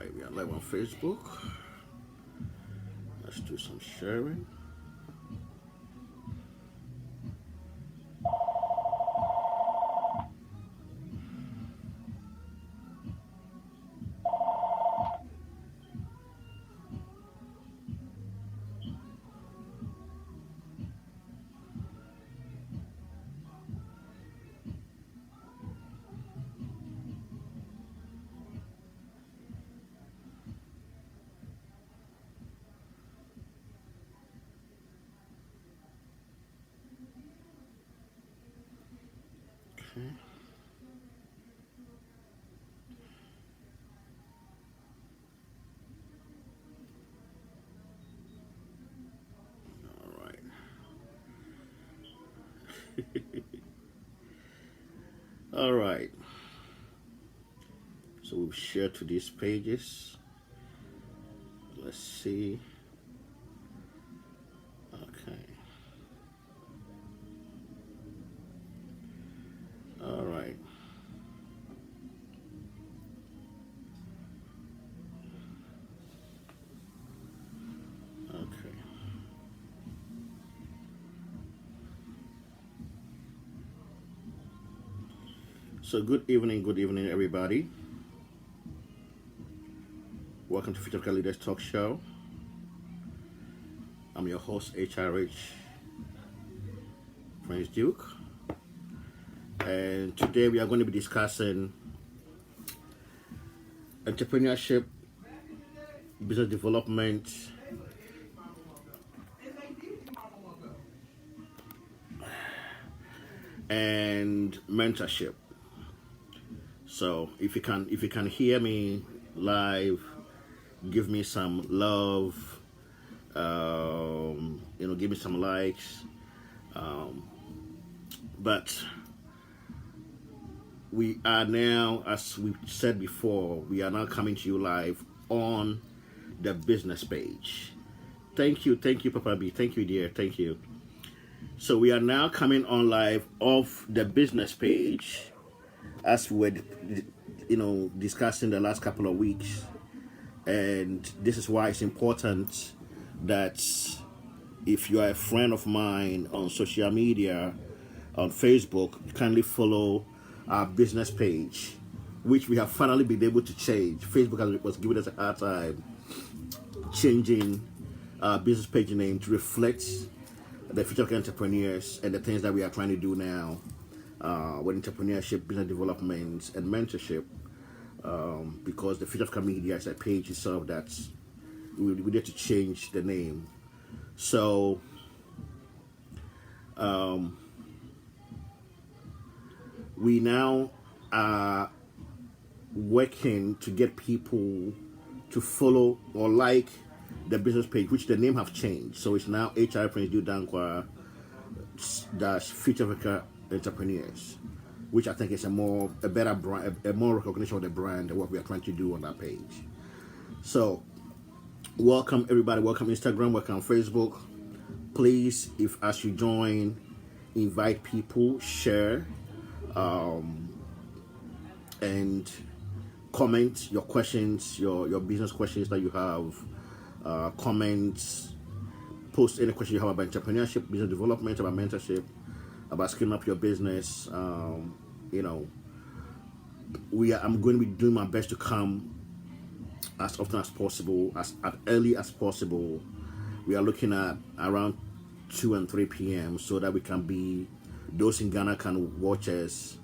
right, we are live on Facebook. Let's do some sharing. Okay. All right. All right. So we've shared to these pages. Let's see. Okay. All right. Okay. So good evening, everybody. Welcome to Future Leaders Talk Show. I'm your host, HRH Prince Duke. And today we are going to be discussing entrepreneurship, business development, and mentorship. So if you can hear me live, give me some love. Give me some likes. But we are now, as we said before, we are now coming to you live on the business page. Thank you, Papa B. Thank you, dear. Thank you. So we are now coming on live off the business page, as we were, discussing the last couple of weeks. And this is why it's important that if you are a friend of mine on social media, on Facebook, kindly follow our business page, which we have finally been able to change. Facebook was giving us a hard time changing our business page name to reflect the future of entrepreneurs and the things that we are trying to do now with entrepreneurship, business development, and mentorship. Because the future of media is a page itself that we need to change the name. So we now are working to get people to follow or like the business page, which the name have changed. So it's now HR Prince Du Dankwa dash Future of Entrepreneurs, which I think is a better brand, a more recognition of the brand and what we are trying to do on that page. So welcome everybody, welcome Instagram, welcome Facebook. Please, if as you join, invite people, share, and comment your questions, your business questions that you have, comments, post any question you have about entrepreneurship, business development, about mentorship, about scaling up your business. I'm going to be doing my best to come as often as possible, as early as possible. We are looking at around 2 and 3 p.m. so that we can be, those in Ghana can watch us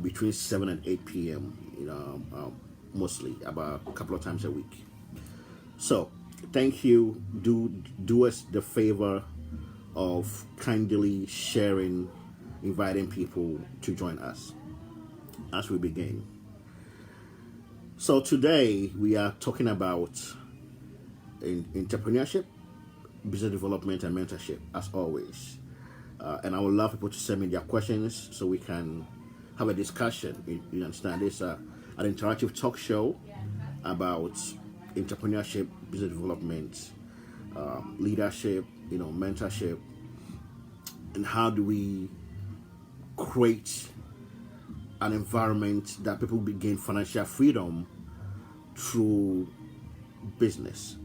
between 7 and 8 p.m. Mostly about a couple of times a week. So thank you. Do us the favor of kindly sharing, inviting people to join us as we begin. So today we are talking about entrepreneurship, business development, and mentorship, as always. And I would love people to send me their questions so we can have a discussion. You understand? It's an interactive talk show about entrepreneurship, business development, leadership, mentorship, and how do we create an environment that people gain financial freedom through business,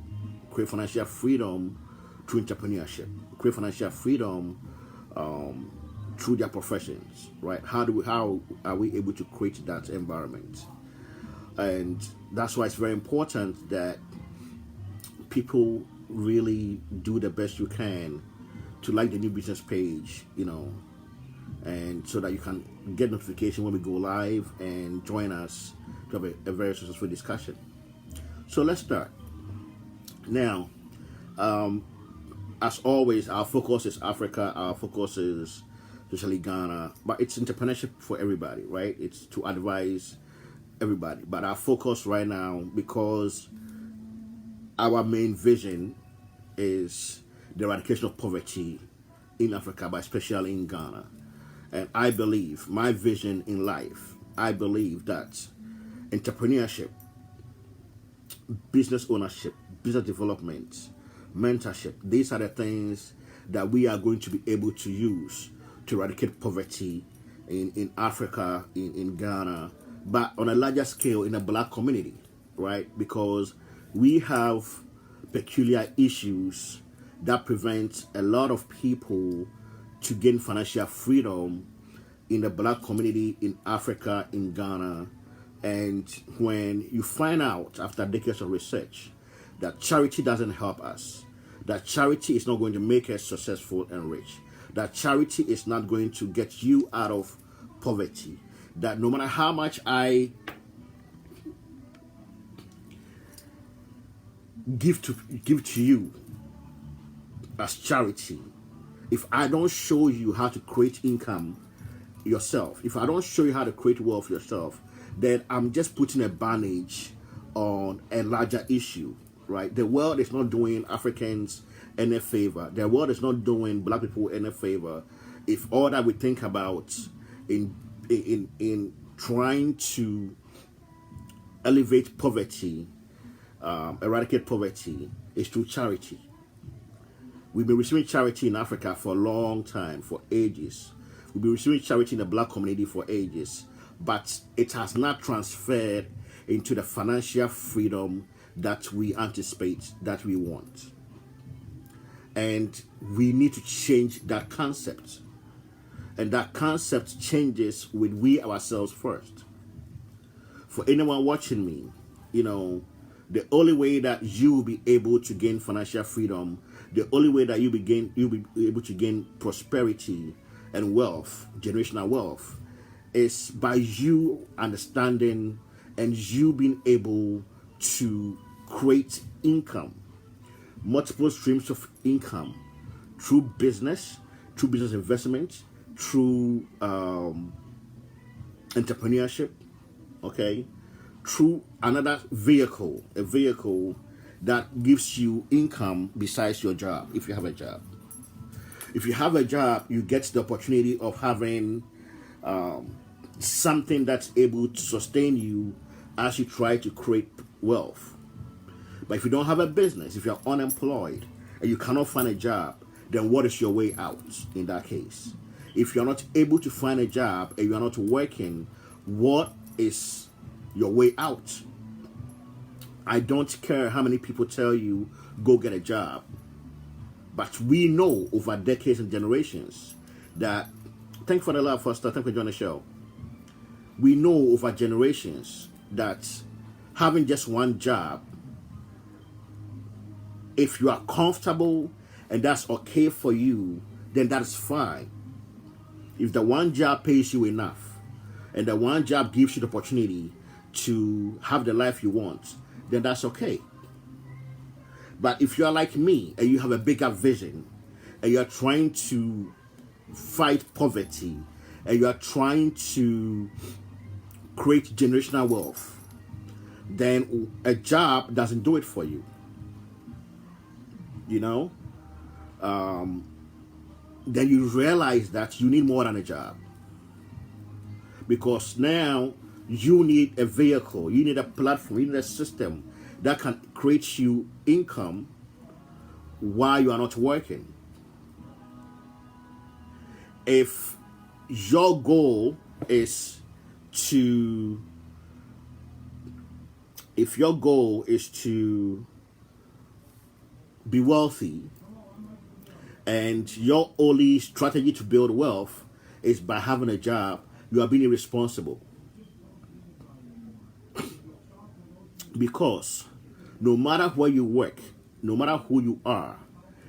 create financial freedom through entrepreneurship, create financial freedom through their professions, right? How are we able to create that environment? And that's why it's very important that people really do the best you can to like the new business page, and so that you can get notification when we go live and join us to have a very successful discussion. So let's start. Now, as always, our focus is Africa, our focus is especially Ghana, but it's entrepreneurship for everybody, right? It's to advise everybody. But our focus right now, because our main vision is the eradication of poverty in Africa, but especially in Ghana. And I believe, my vision in life, I believe that entrepreneurship, business ownership, business development, mentorship, these are the things that we are going to be able to use to eradicate poverty in Africa, in Ghana, but on a larger scale in the Black community, right? Because we have peculiar issues that prevent a lot of people to gain financial freedom in the Black community in Africa, in Ghana. And when you find out after decades of research that charity doesn't help us, that charity is not going to make us successful and rich, that charity is not going to get you out of poverty, that no matter how much I give to you as charity, if I don't show you how to create income yourself, if I don't show you how to create wealth yourself, then I'm just putting a bandage on a larger issue, right? The world is not doing Africans any favor. The world is not doing Black people any favor if all that we think about in trying to elevate poverty, eradicate poverty, is through charity. We've been receiving charity in Africa for a long time, for ages. We've been receiving charity in the Black community for ages, but it has not transferred into the financial freedom that we anticipate, that we want. And we need to change that concept. And that concept changes with we ourselves first. For anyone watching me, the only way that you will be able to gain financial freedom, the only way that you'll be able to gain prosperity and wealth, generational wealth, is by you understanding and you being able to create income, multiple streams of income through business investment, through entrepreneurship, okay, through another vehicle, a vehicle that gives you income besides your job. If you have a job, you get the opportunity of having something that's able to sustain you as you try to create wealth. But if you don't have a business, if you're unemployed and you cannot find a job, then what is your way out in that case? If you're not able to find a job and you're not working, what is your way out? I don't care how many people tell you, go get a job. But we know over decades and generations that, thank you for the love, Foster, thank you for joining the show. We know over generations that having just one job, if you are comfortable and that's okay for you, then that is fine. If the one job pays you enough and the one job gives you the opportunity to have the life you want, then that's okay. But if you are like me and you have a bigger vision and you are trying to fight poverty and you are trying to create generational wealth, then a job doesn't do it for you. Then you realize that you need more than a job. Because now you need a vehicle, you need a platform, you need a system that can create you income while you are not working. If your goal is to if your goal is to be wealthy and your only strategy to build wealth is by having a job, you are being irresponsible. Because no matter where you work, no matter who you are,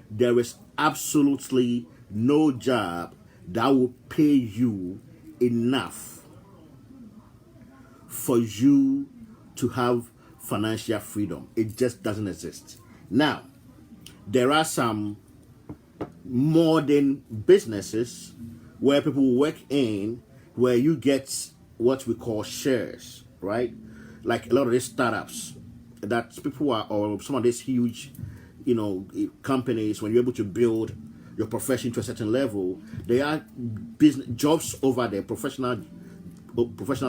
there is absolutely no job that will pay you enough for you to have financial freedom. It just doesn't exist. Now, there are some modern businesses where people work in, where you get what we call shares, right? Like a lot of these startups that people are, or some of these huge, companies, when you're able to build your profession to a certain level, there are business jobs over there, professionals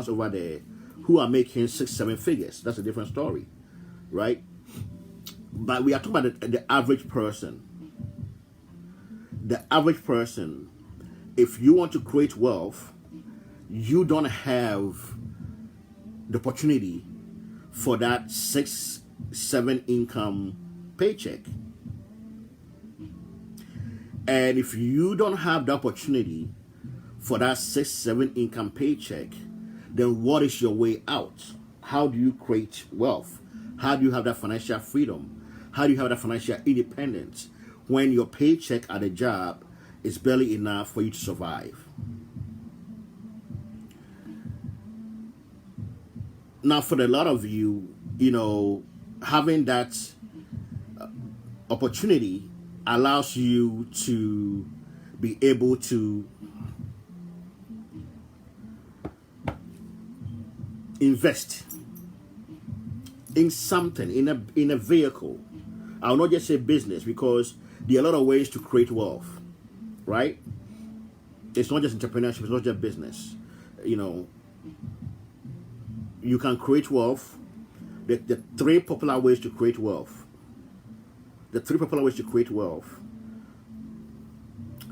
over there who are making 6-7 figures. That's a different story, right? But we are talking about the average person. The average person, if you want to create wealth, you don't have the opportunity for that 6-7 income paycheck. And if you don't have the opportunity for that 6-7 income paycheck, then what is your way out? How do you create wealth? How do you have that financial freedom? How do you have that financial independence when your paycheck at a job is barely enough for you to survive? Now, for a lot of you, having that opportunity allows you to be able to invest in something, in a vehicle. I'll not just say business, because there are a lot of ways to create wealth, right? It's not just entrepreneurship, it's not just business. You can create wealth. The three popular ways to create wealth. The three popular ways to create wealth.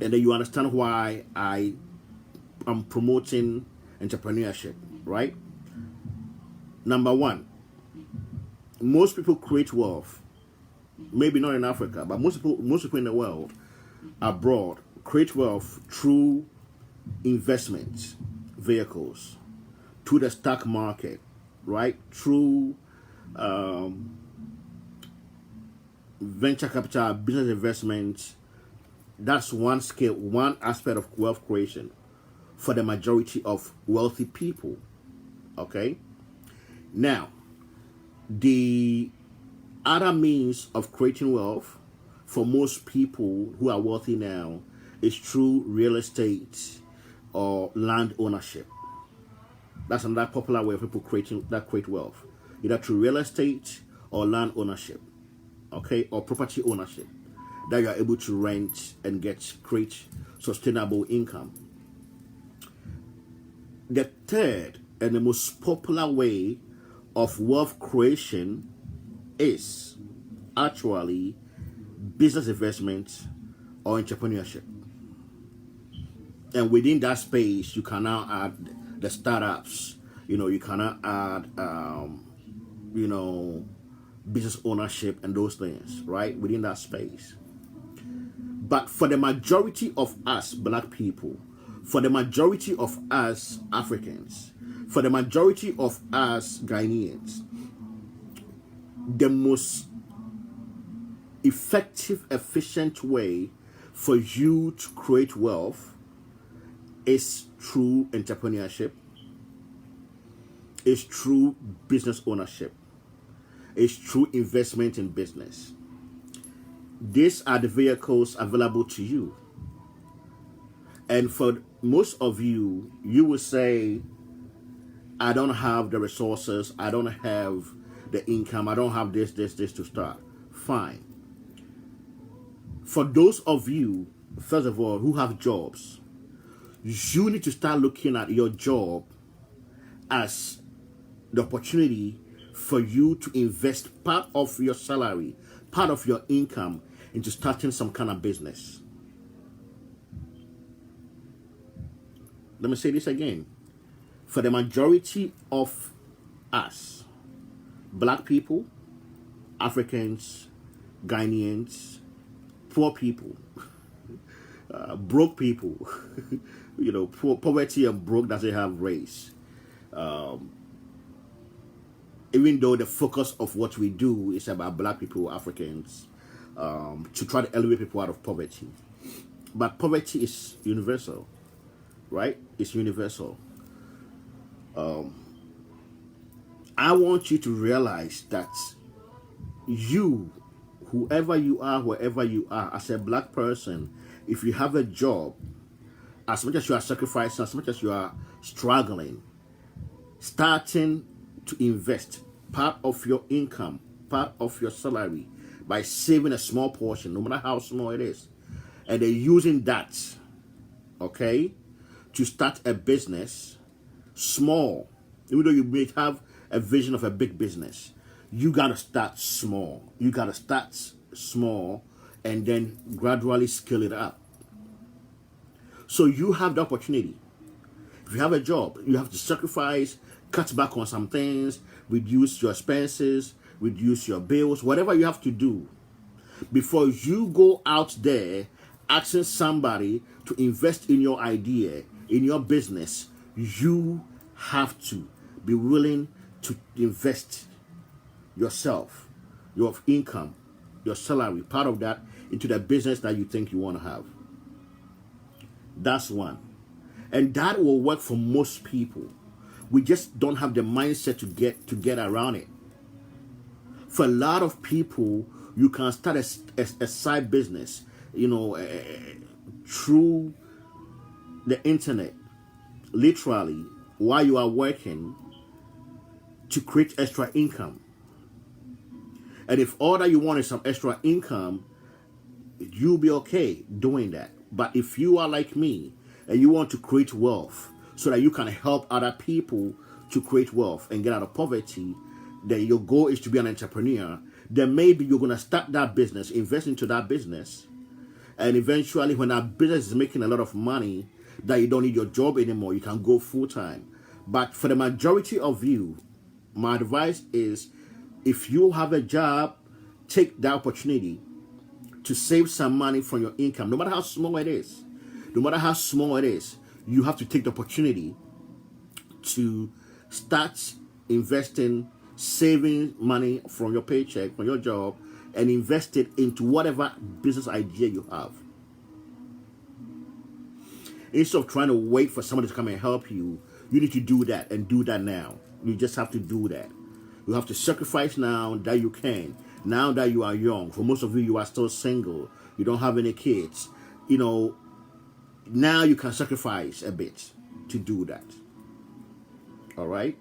And then you understand why I am promoting entrepreneurship, right? Number one, most people create wealth, maybe not in Africa, but most people in the world abroad create wealth through investment vehicles, through the stock market, right? Through venture capital, business investment. That's one skill, one aspect of wealth creation for the majority of wealthy people. Okay? Now, the other means of creating wealth for most people who are wealthy now is through real estate or land ownership. That's another popular way of people create wealth, either through real estate or land ownership, okay, or property ownership, that you are able to rent and create sustainable income. The third and the most popular way of wealth creation is actually business investment or entrepreneurship. And within that space, you can now add the startups. You can now add, business ownership and those things, right? Within that space. But for the majority of us black people, for the majority of us Africans, for the majority of us Ghanaians, the most effective, efficient way for you to create wealth is through entrepreneurship, is through business ownership, is through investment in business. These are the vehicles available to you. And for most of you, you will say, I don't have the resources, I don't have the income, I don't have this to start. Fine. For those of you, first of all, who have jobs, you need to start looking at your job as the opportunity for you to invest part of your salary, part of your income into starting some kind of business. Let me say this again. For the majority of us, Black people, Africans, Ghanaians, poor people, broke people. Poverty and broke doesn't have race. Even though the focus of what we do is about Black people, Africans, to try to elevate people out of poverty. But poverty is universal, right? It's universal. I want you to realize that you, whoever you are, wherever you are, as a Black person, if you have a job, as much as you are sacrificing, as much as you are struggling, starting to invest part of your income, part of your salary, by saving a small portion, no matter how small it is, and then using that, okay, to start a business, small, even though you may have a vision of a big business, you gotta start small. You gotta start small and then gradually scale it up. So you have the opportunity. If you have a job, you have to sacrifice, cut back on some things, reduce your expenses, reduce your bills, whatever you have to do before you go out there asking somebody to invest in your idea, in your business. You have to be willing to invest yourself, your income, your salary, part of that into the business that you think you want to have. That's one. And that will work for most people. We just don't have the mindset to get around it. For a lot of people, you can start a side business, through the internet, literally, while you are working, to create extra income. And if all that you want is some extra income, you'll be okay doing that. But if you are like me and you want to create wealth so that you can help other people to create wealth and get out of poverty, then your goal is to be an entrepreneur, then maybe you're going to start that business, invest into that business, and eventually when that business is making a lot of money, that you don't need your job anymore, you can go full-time. But for the majority of you, my advice is, if you have a job, take the opportunity to save some money from your income, no matter how small it is. No matter how small it is, you have to take the opportunity to start investing, saving money from your paycheck, from your job, and invest it into whatever business idea you have. Instead of trying to wait for somebody to come and help you, you need to do that, and do that now. You just have to do that. You have to sacrifice now that you can. Now that you are young. For most of you are still single. You don't have any kids. Now you can sacrifice a bit to do that. All right?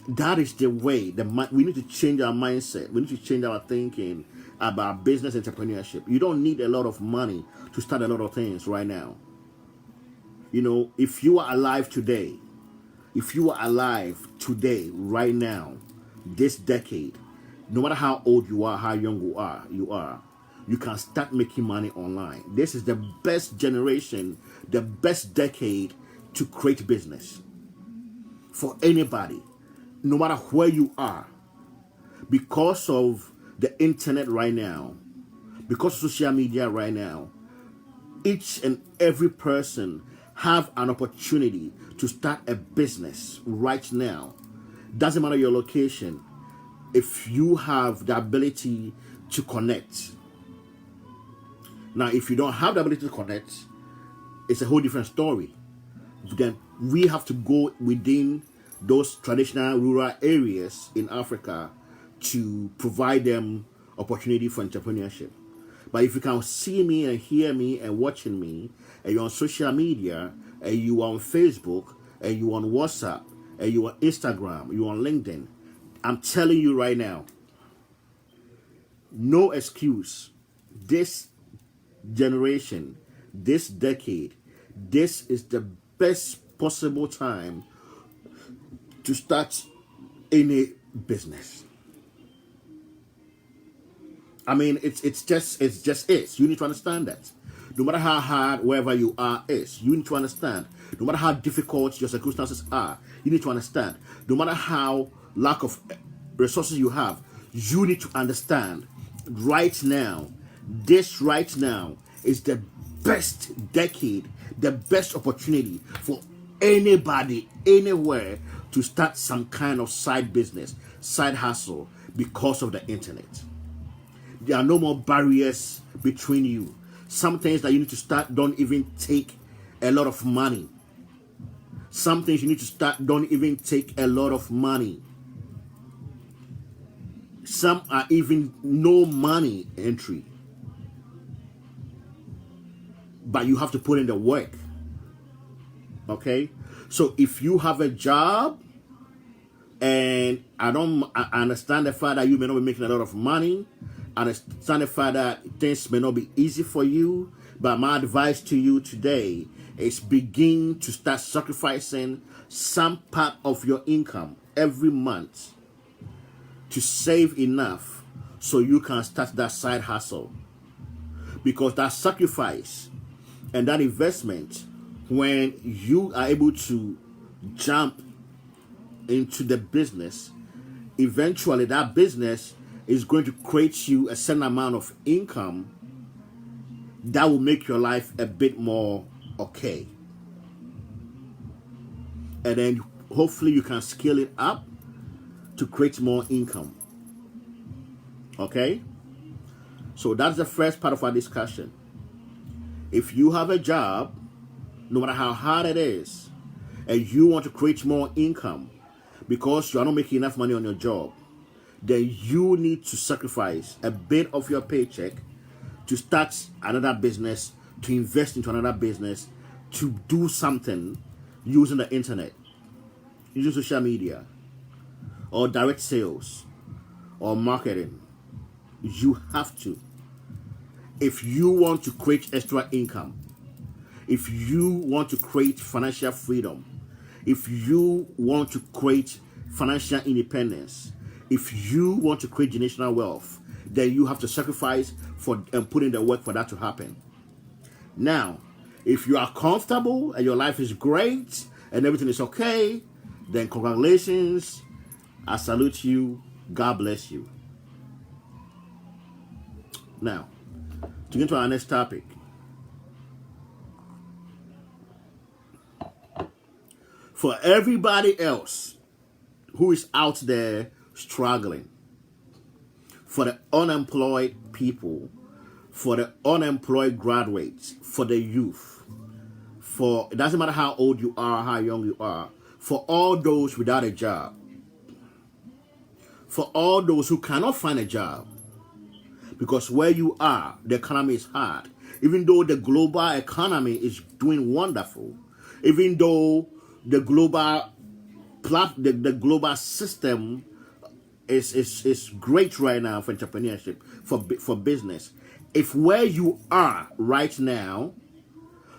That is the way. We need to change our mindset. We need to change our thinking about business entrepreneurship. You don't need a lot of money to start a lot of things right now. If you are alive today, right now, this decade, no matter how old you are, how young you are, you can start making money online. This is the best generation, the best decade to create business for anybody, no matter where you are. Because of the internet right now, because of social media right now, each and every person have an opportunity to start a business right now. Doesn't matter your location. If you have the ability to connect. Now, if you don't have the ability to connect, it's a whole different story. Then we have to go within those traditional rural areas in Africa to provide them opportunity for entrepreneurship. But if you can see me and hear me and watching me, and you're on social media, and you're on Facebook, and you're on WhatsApp, and you're on Instagram, you're on LinkedIn, I'm telling you right now, no excuse. This generation, this decade, this is the best possible time to start any business. I mean, it's just You need to understand that. No matter how hard wherever you are is, you need to understand. No matter how difficult your circumstances are, you need to understand. No matter how lack of resources you have, you need to understand right now, this right now is the best decade, the best opportunity for anybody, anywhere to start some kind of side business, side hustle because of the internet. There are no more barriers between you. Some things that you need to start don't even take a lot of money. Some things you need to start don't even take a lot of money. Some are even no money entry. But you have to put in the work. Okay? So if you have a job, and I understand the fact that you may not be making a lot of money, I understand the fact that things may not be easy for you, but my advice to you today is begin to start sacrificing some part of your income every month to save enough so you can start that side hustle. Because that sacrifice and that investment, when you are able to jump into the business, eventually that business is going to create you a certain amount of income that will make your life a bit more okay. And then hopefully you can scale it up to create more income. Okay? So that's the first part of our discussion. If you have a job, no matter how hard it is, and you want to create more income because you are not making enough money on your job, then you need to sacrifice a bit of your paycheck to start another business, to invest into another business, to do something using the internet, using social media, or direct sales, or marketing. You have to. If you want to create extra income, if you want to create financial freedom, if you want to create financial independence, if you want to create generational wealth, then you have to sacrifice for and put in the work for that to happen. Now, if you are comfortable and your life is great and everything is okay, then congratulations. I salute you. God bless you. Now, to get to our next topic. For everybody else who is out there struggling, for the unemployed people, for the unemployed graduates, for the youth, for it doesn't matter how old you are, how young you are, for all those without a job, for all those who cannot find a job, because where you are, the economy is hard. Even though the global economy is doing wonderful, even though the global global system is great right now for entrepreneurship, for business. If where you are right now,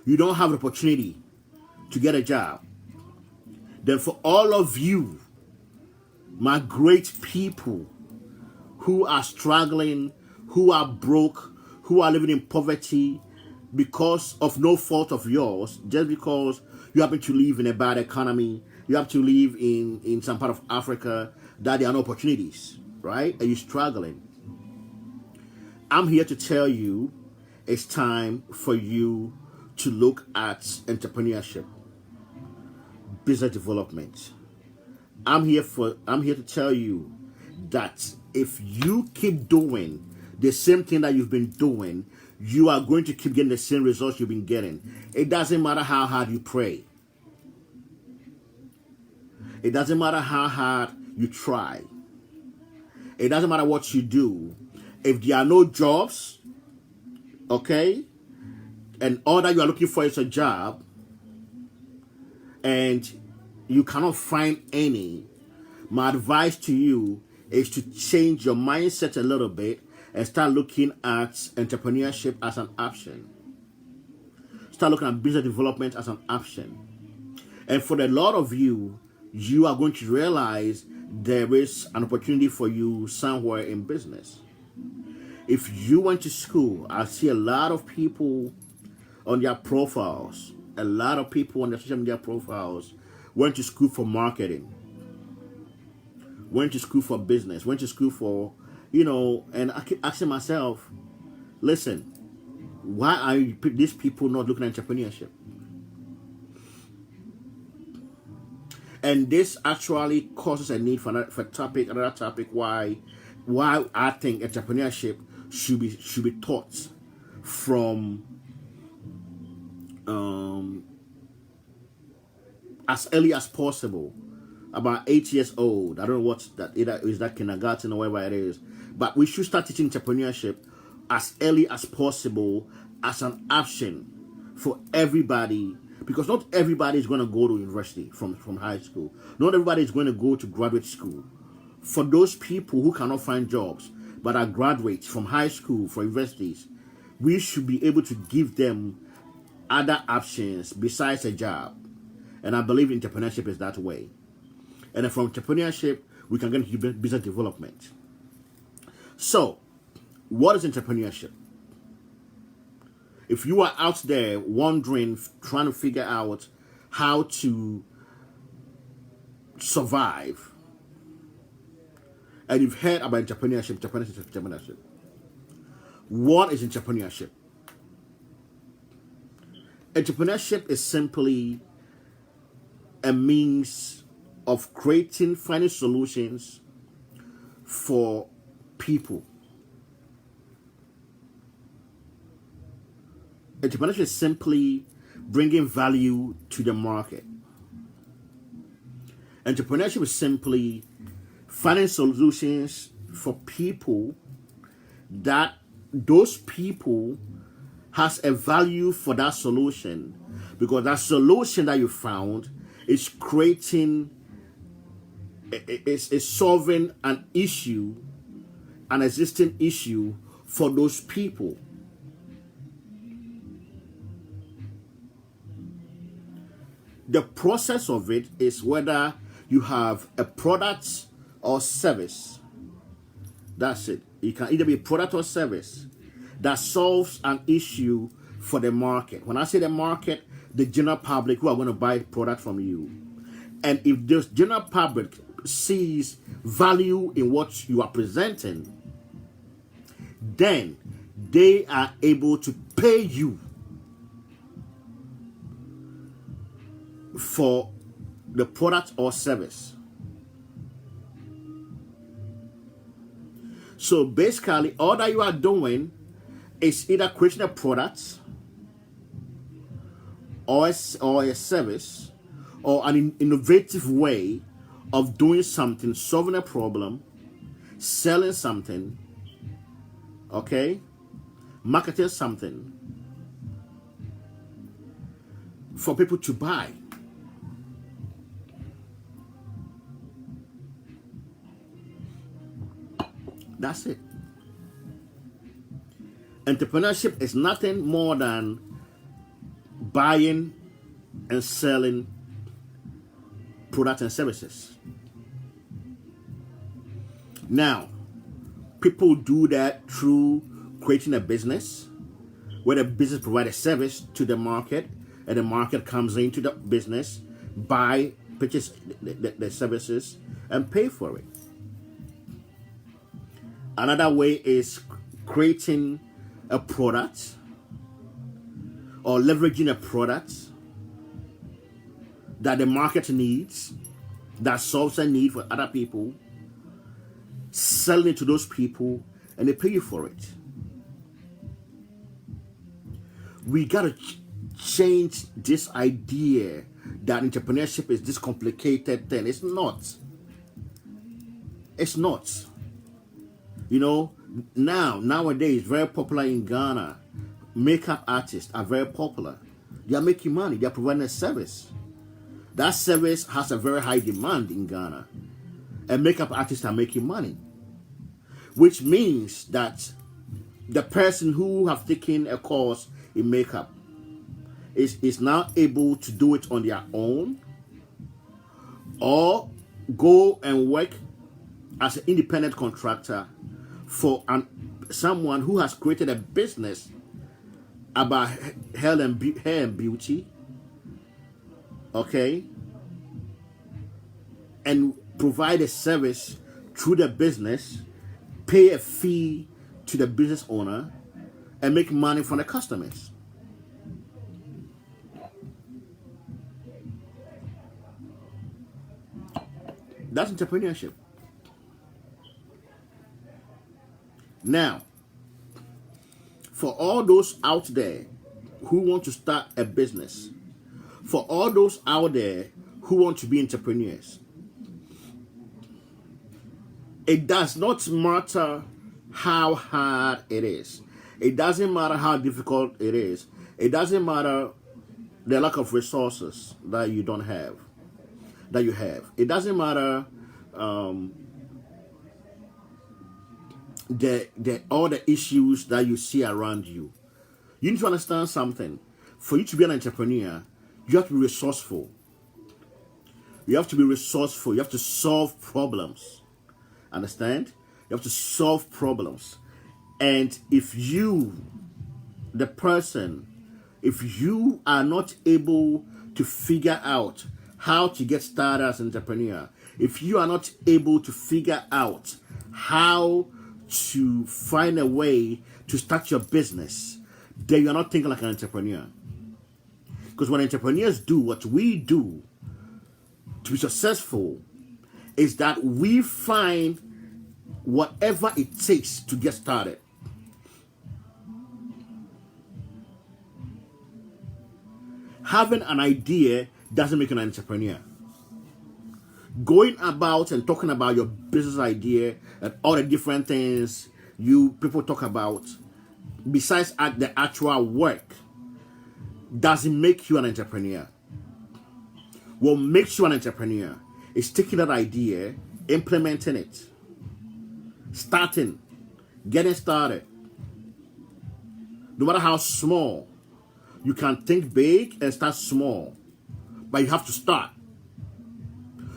you don't have an opportunity to get a job, then for all of you, my great people who are struggling, who are broke, who are living in poverty because of no fault of yours, just because you happen to live in a bad economy, you have to live in some part of Africa that there are no opportunities, right? And you're struggling. I'm here to tell you it's time for you to look at entrepreneurship, business development. I'm here to tell you that if you keep doing the same thing that you've been doing, you are going to keep getting the same results you've been getting. It doesn't matter how hard you pray. It doesn't matter how hard you try. It doesn't matter what you do. If there are no jobs, okay, and all that you are looking for is a job, and you cannot find any, my advice to you is to change your mindset a little bit and start looking at entrepreneurship as an option. Start looking at business development as an option. And for a lot of you, you are going to realize there is an opportunity for you somewhere in business. If you went to school, I see a lot of people on their profiles, a lot of people on their social media profiles went to school for marketing, went to school for business, went to school for, you know, and I keep asking myself, listen, why are these people not looking at entrepreneurship? And this actually causes a need for another topic why I think entrepreneurship should be taught from as early as possible. About 8 years old. I don't know what that is, that kindergarten or whatever it is. But we should start teaching entrepreneurship as early as possible as an option for everybody, because not everybody is going to go to university from high school. Not everybody is going to go to graduate school. For those people who cannot find jobs but are graduates from high school, for universities, we should be able to give them other options besides a job. And I believe entrepreneurship is that way. And then from entrepreneurship, we can get into business development. So, what is entrepreneurship? If you are out there wondering, trying to figure out how to survive, and you've heard about entrepreneurship, what is entrepreneurship? Entrepreneurship is simply a means of finding solutions for people. Entrepreneurship is simply bringing value to the market. Entrepreneurship is simply finding solutions for people that those people has a value for that solution, because that solution that you found is creating, is solving an issue, an existing issue for those people. The process of it is whether you have a product or service. That's it. It can either be a product or service that solves an issue for the market. When I say the market, the general public who are going to buy product from you. And if this general public sees value in what you are presenting, then they are able to pay you for the product or service. So basically, all that you are doing is either creating a product or a service, or an innovative way of doing something, solving a problem, selling something, okay, marketing something for people to buy. That's it. Entrepreneurship is nothing more than buying and selling products and services. Now, people do that through creating a business, where the business provides a service to the market, and the market comes into the business, purchase the services, and pay for it. Another way is creating a product or leveraging a product that the market needs, that solves a need for other people, selling it to those people, and they pay you for it. We got to change this idea that entrepreneurship is this complicated thing. It's not. It's not. You know, nowadays, very popular in Ghana, makeup artists are very popular. They are making money. They are providing a service. That service has a very high demand in Ghana. And makeup artists are making money. Which means that the person who have taken a course in makeup is now able to do it on their own, or go and work as an independent contractor for someone who has created a business about hair and beauty, okay, and provide a service through the business, pay a fee to the business owner, and make money from the customers. That's entrepreneurship. Now, for all those out there who want to start a business, for all those out there who want to be entrepreneurs, it does not matter how hard it is. It doesn't matter how difficult it is. It doesn't matter the lack of resources that you don't have, that you have. It doesn't matter all the issues that you see around you. You need to understand something. For you to be an entrepreneur, you have to be resourceful. You have to be resourceful. You have to solve problems. Understand? You have to solve problems. And if you, the person, if you are not able to figure out how to get started as an entrepreneur, if you are not able to figure out how to find a way to start your business, then you're not thinking like an entrepreneur. Because when entrepreneurs do what we do to be successful, is that we find whatever it takes to get started. Having an idea doesn't make you an entrepreneur. Going about and talking about your business idea and all the different things people talk about, besides the actual work, doesn't make you an entrepreneur. What makes you an entrepreneur is taking that idea, implementing it, starting, getting started. No matter how small, you can think big and start small, but you have to start.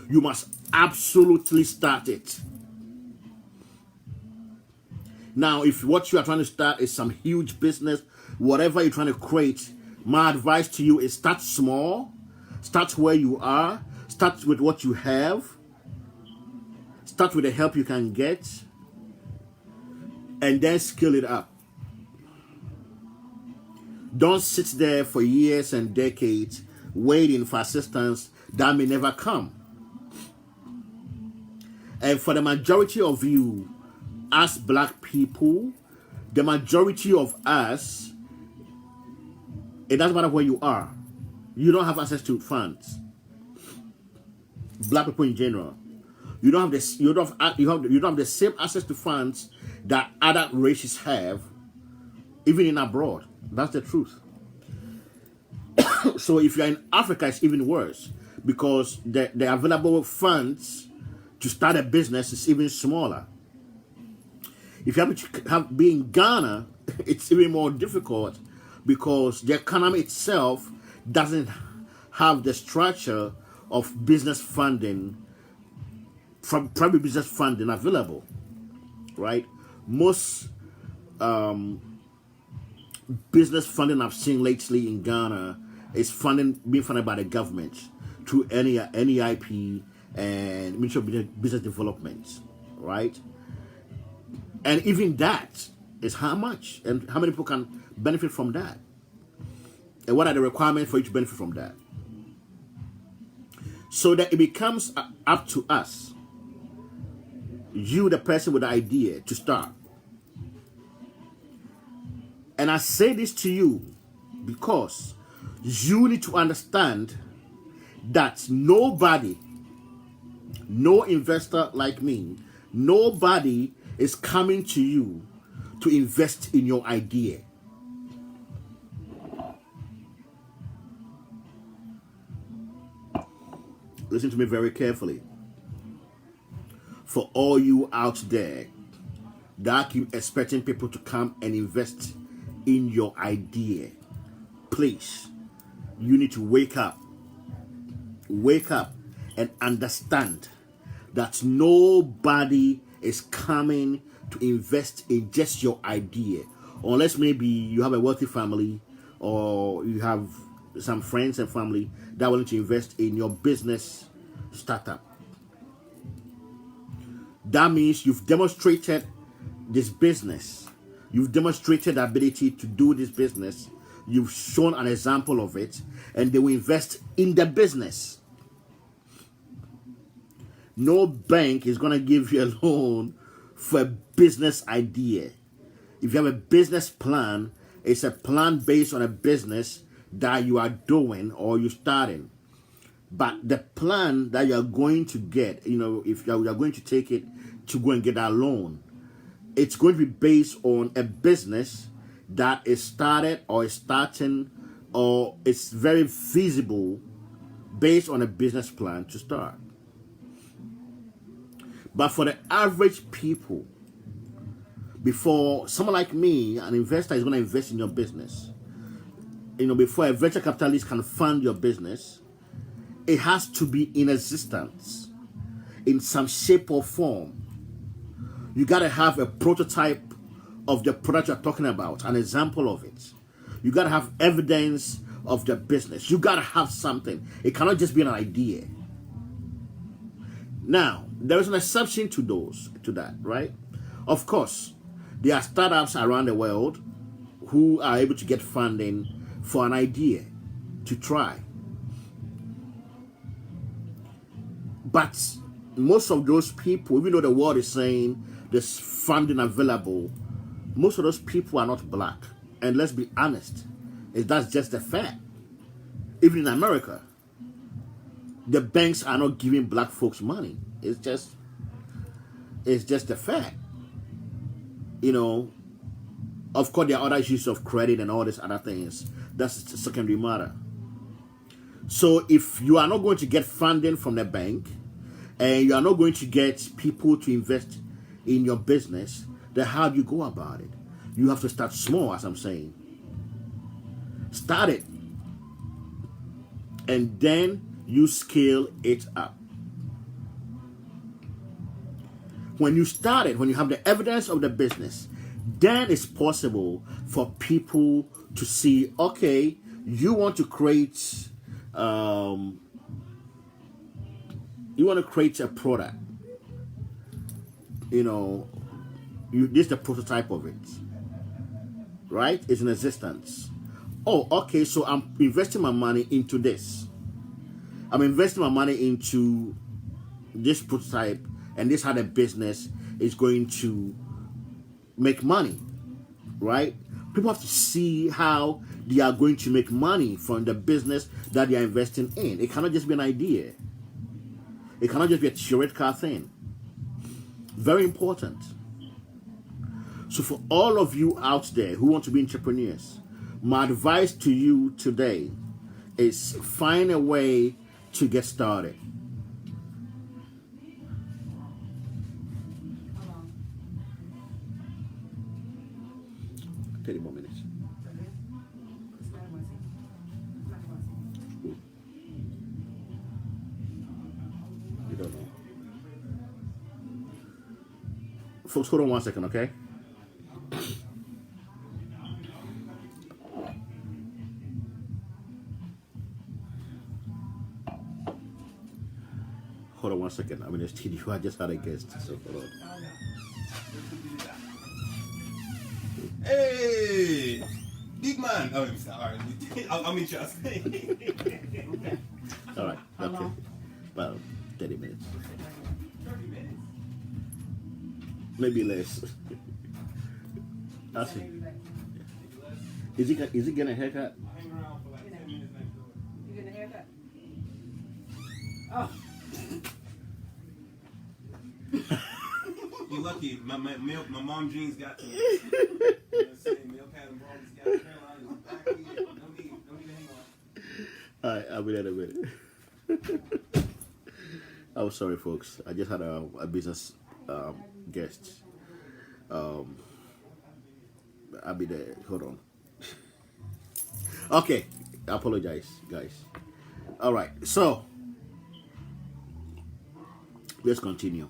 You must absolutely start it. Now, if what you are trying to start is some huge business, whatever you're trying to create, my advice to you is start small, start where you are, start with what you have, start with the help you can get, and then scale it up. Don't sit there for years and decades waiting for assistance that may never come. And for the majority of you, as black people, the majority of us, it doesn't matter where you are, you don't have access to funds. Black people in general, you don't have this. You don't have the same access to funds that other races have, even in abroad. That's the truth. So if you're in Africa, it's even worse because the available funds to start a business is even smaller. If you have to be in Ghana, it's even more difficult because the economy itself doesn't have the structure of business funding, from private business funding available, right? Most business funding I've seen lately in Ghana is being funded by the government through NEIP and Ministry of Business Development, right? And even that is how much and how many people can benefit from that, and what are the requirements for you to benefit from that, so that it becomes up to us, you the person with the idea, to start. And I say this to you because you need to understand that nobody, no investor like me, nobody is coming to you to invest in your idea. Listen to me very carefully. For all you out there that keep expecting people to come and invest in your idea, please, you need to wake up. Wake up and understand that nobody is coming to invest in just your idea, unless maybe you have a wealthy family or you have some friends and family that are willing to invest in your business startup. That means you've demonstrated this business. You've demonstrated the ability to do this business. You've shown an example of it, and they will invest in the business. No bank is going to give you a loan for a business idea. If you have a business plan, it's a plan based on a business that you are doing or you're starting. But the plan that you're going to get, if you're going to take it to go and get that loan, it's going to be based on a business that is started or is starting, or it's very feasible based on a business plan to start. But for the average people, before someone like me, an investor is going to invest in your business, before a venture capitalist can fund your business, it has to be in existence in some shape or form. You got to have a prototype of the product you're talking about, an example of it. You got to have evidence of the business. You got to have something. It cannot just be an idea. Now, there is an exception to that, right? Of course, there are startups around the world who are able to get funding for an idea to try. But most of those people, even though the world is saying there's funding available, most of those people are not black. And let's be honest, that's just a fact. Even in America, the banks are not giving black folks money. It's just a fact. Of course, there are other issues of credit and all these other things. That's a secondary matter. So if you are not going to get funding from the bank, and you are not going to get people to invest in your business, then how do you go about it? You have to start small, as I'm saying. Start it. And then you scale it up. When you start it, when you have the evidence of the business, then it's possible for people to see, okay, you want to create a product. This is the prototype of it. Right? It's in existence. Oh, okay, so I'm investing my money into this. I'm investing my money into this prototype, and this is how the business is going to make money, right? People have to see how they are going to make money from the business that they are investing in. It cannot just be an idea. It cannot just be a theoretical thing. Very important. So for all of you out there who want to be entrepreneurs, my advice to you today is find a way to get started. Take more minutes. You don't know. Folks, hold on 1 second, okay? Hold on 1 second. I'm in the studio. I just had a guest, so hold on. Hey, big man. Oh, I'm sorry. I'll meet you outside. Okay. All right. Okay. About 30 minutes. 30 minutes? Maybe less. I'll see. Is he getting a haircut? I'll hang around for like 10 minutes next door. You getting a haircut? Oh. You're lucky. My mom jeans got to me. You know what I'm saying? Male pattern baldness got Carolina's back here. No need to hang on. Alright, I'll be there in a minute. Oh, sorry, folks. I just had a business guest. I'll be there. Hold on. Okay. I apologize, guys. Alright, so let's continue.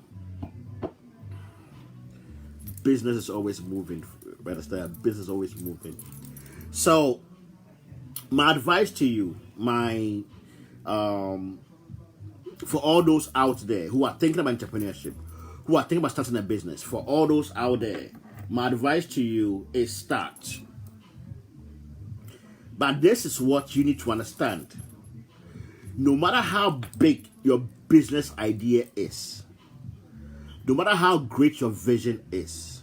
Business is always moving. Understand? Business is always moving. So, my advice to you, for all those out there who are thinking about entrepreneurship, who are thinking about starting a business, for all those out there, my advice to you is start. But this is what you need to understand. No matter how big your business idea is, no matter how great your vision is,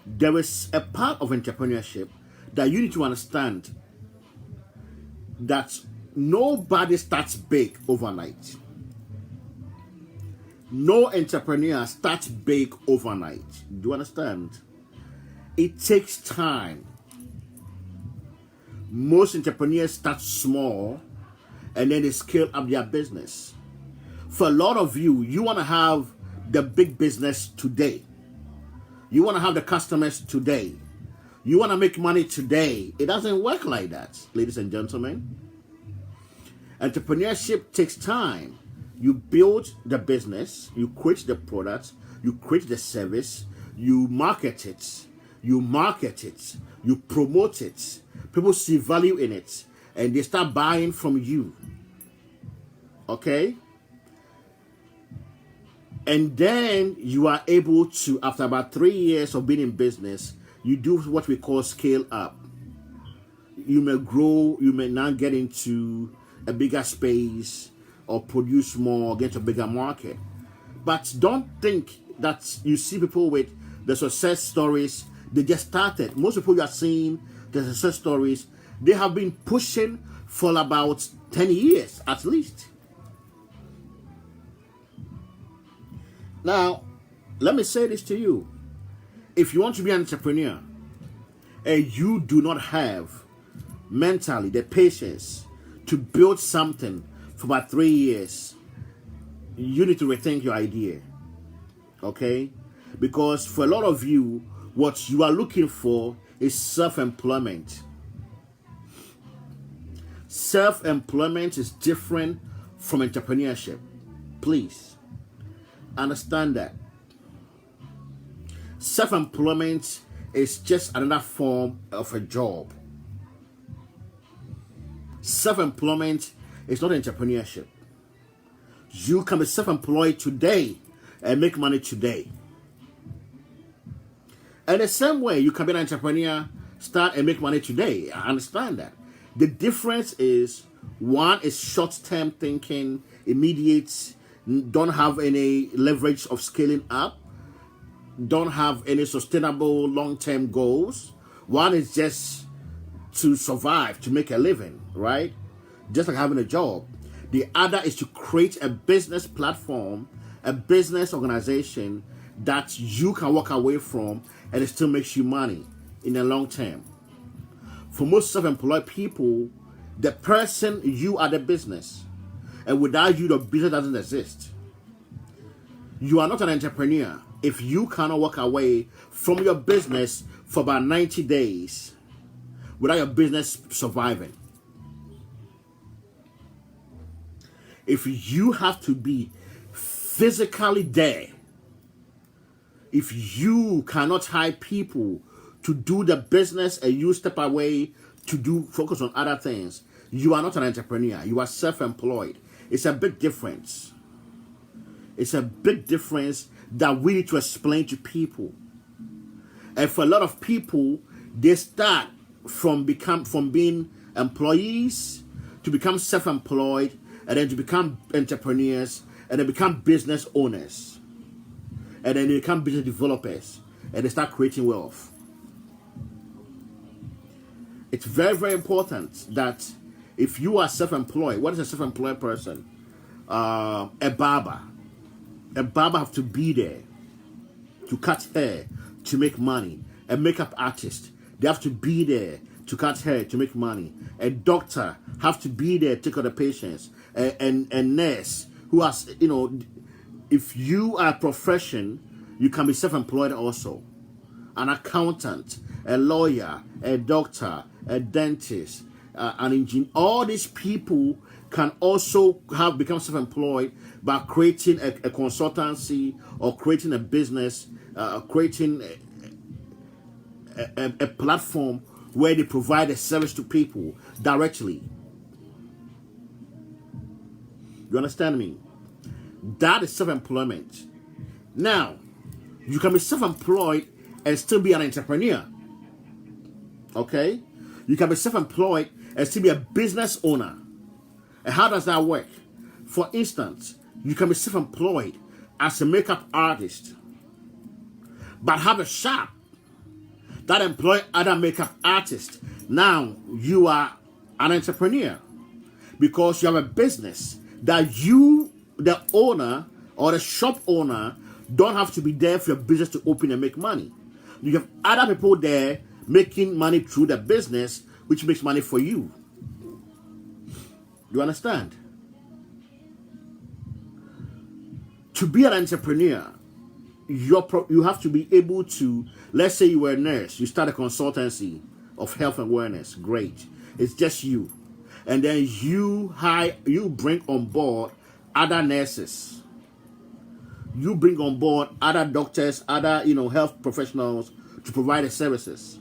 there is a part of entrepreneurship that you need to understand that nobody starts big overnight. No entrepreneur starts big overnight. Do you understand? It takes time. Most entrepreneurs start small and then they scale up their business. For a lot of you, you want to have the big business today. You want to have the customers today. You want to make money today. It doesn't work like that, ladies and gentlemen. Entrepreneurship takes time. You build the business, you create the product, you create the service, you market it, you promote it. People see value in it, and they start buying from you. Okay? And then you are able to, after about 3 years of being in business, you do what we call scale up. You may grow, you may now get into a bigger space or produce more, get a bigger market. But don't think that you see people with the success stories, they just started. Most people you are seeing, the success stories, they have been pushing for about 10 years at least. Now, let me say this to you. If you want to be an entrepreneur and you do not have mentally the patience to build something for about 3 years, you need to rethink your idea. Okay? Because for a lot of you, what you are looking for is self-employment. Self-employment is different from entrepreneurship. Please understand that. Self-employment is just another form of a job. Self-employment is not entrepreneurship. You can be self-employed today and make money today. And the same way, you can be an entrepreneur, start and make money today. I understand that. The difference is, one is short-term thinking, immediate, don't have any leverage of scaling up, don't have any sustainable long-term goals. One is just to survive, to make a living, right? Just like having a job. The other is to create a business platform, a business organization that you can walk away from and it still makes you money in the long term. For most self-employed people, the person, you are the business. And without you, the business doesn't exist. You are not an entrepreneur if you cannot walk away from your business for about 90 days without your business surviving. If you have to be physically there, if you cannot hire people to do the business and you step away to focus on other things, you are not an entrepreneur. You are self-employed. It's a big difference. It's a big difference that we need to explain to people. And for a lot of people, they start from being employees to become self-employed, and then to become entrepreneurs, and then become business owners, and then they become business developers, and they start creating wealth. It's very, very important that if you are self-employed, what is a self-employed person? A barber. A barber have to be there to cut hair, to make money. A makeup artist, they have to be there to cut hair, to make money. A doctor have to be there to take care of the patients. A nurse who has, if you are a profession, you can be self-employed also. An accountant, a lawyer, a doctor, a dentist, an engineer. All these people can also become self-employed by creating a consultancy or creating a business, creating a platform where they provide a service to people directly. You understand me? That is self-employment. Now, you can be self-employed and still be an entrepreneur. Okay? You can be self-employed and still be a business owner. And how does that work? For instance, you can be self-employed as a makeup artist, but have a shop that employ other makeup artists. Now you are an entrepreneur because you have a business that you, the owner or the shop owner, don't have to be there for your business to open and make money. You have other people there making money through the business, which makes money for you. You understand? To be an entrepreneur, you have to be able to, let's say you were a nurse, you start a consultancy of health and wellness. Great. It's just you. And then you bring on board other nurses. You bring on board other doctors, other health professionals to provide the services.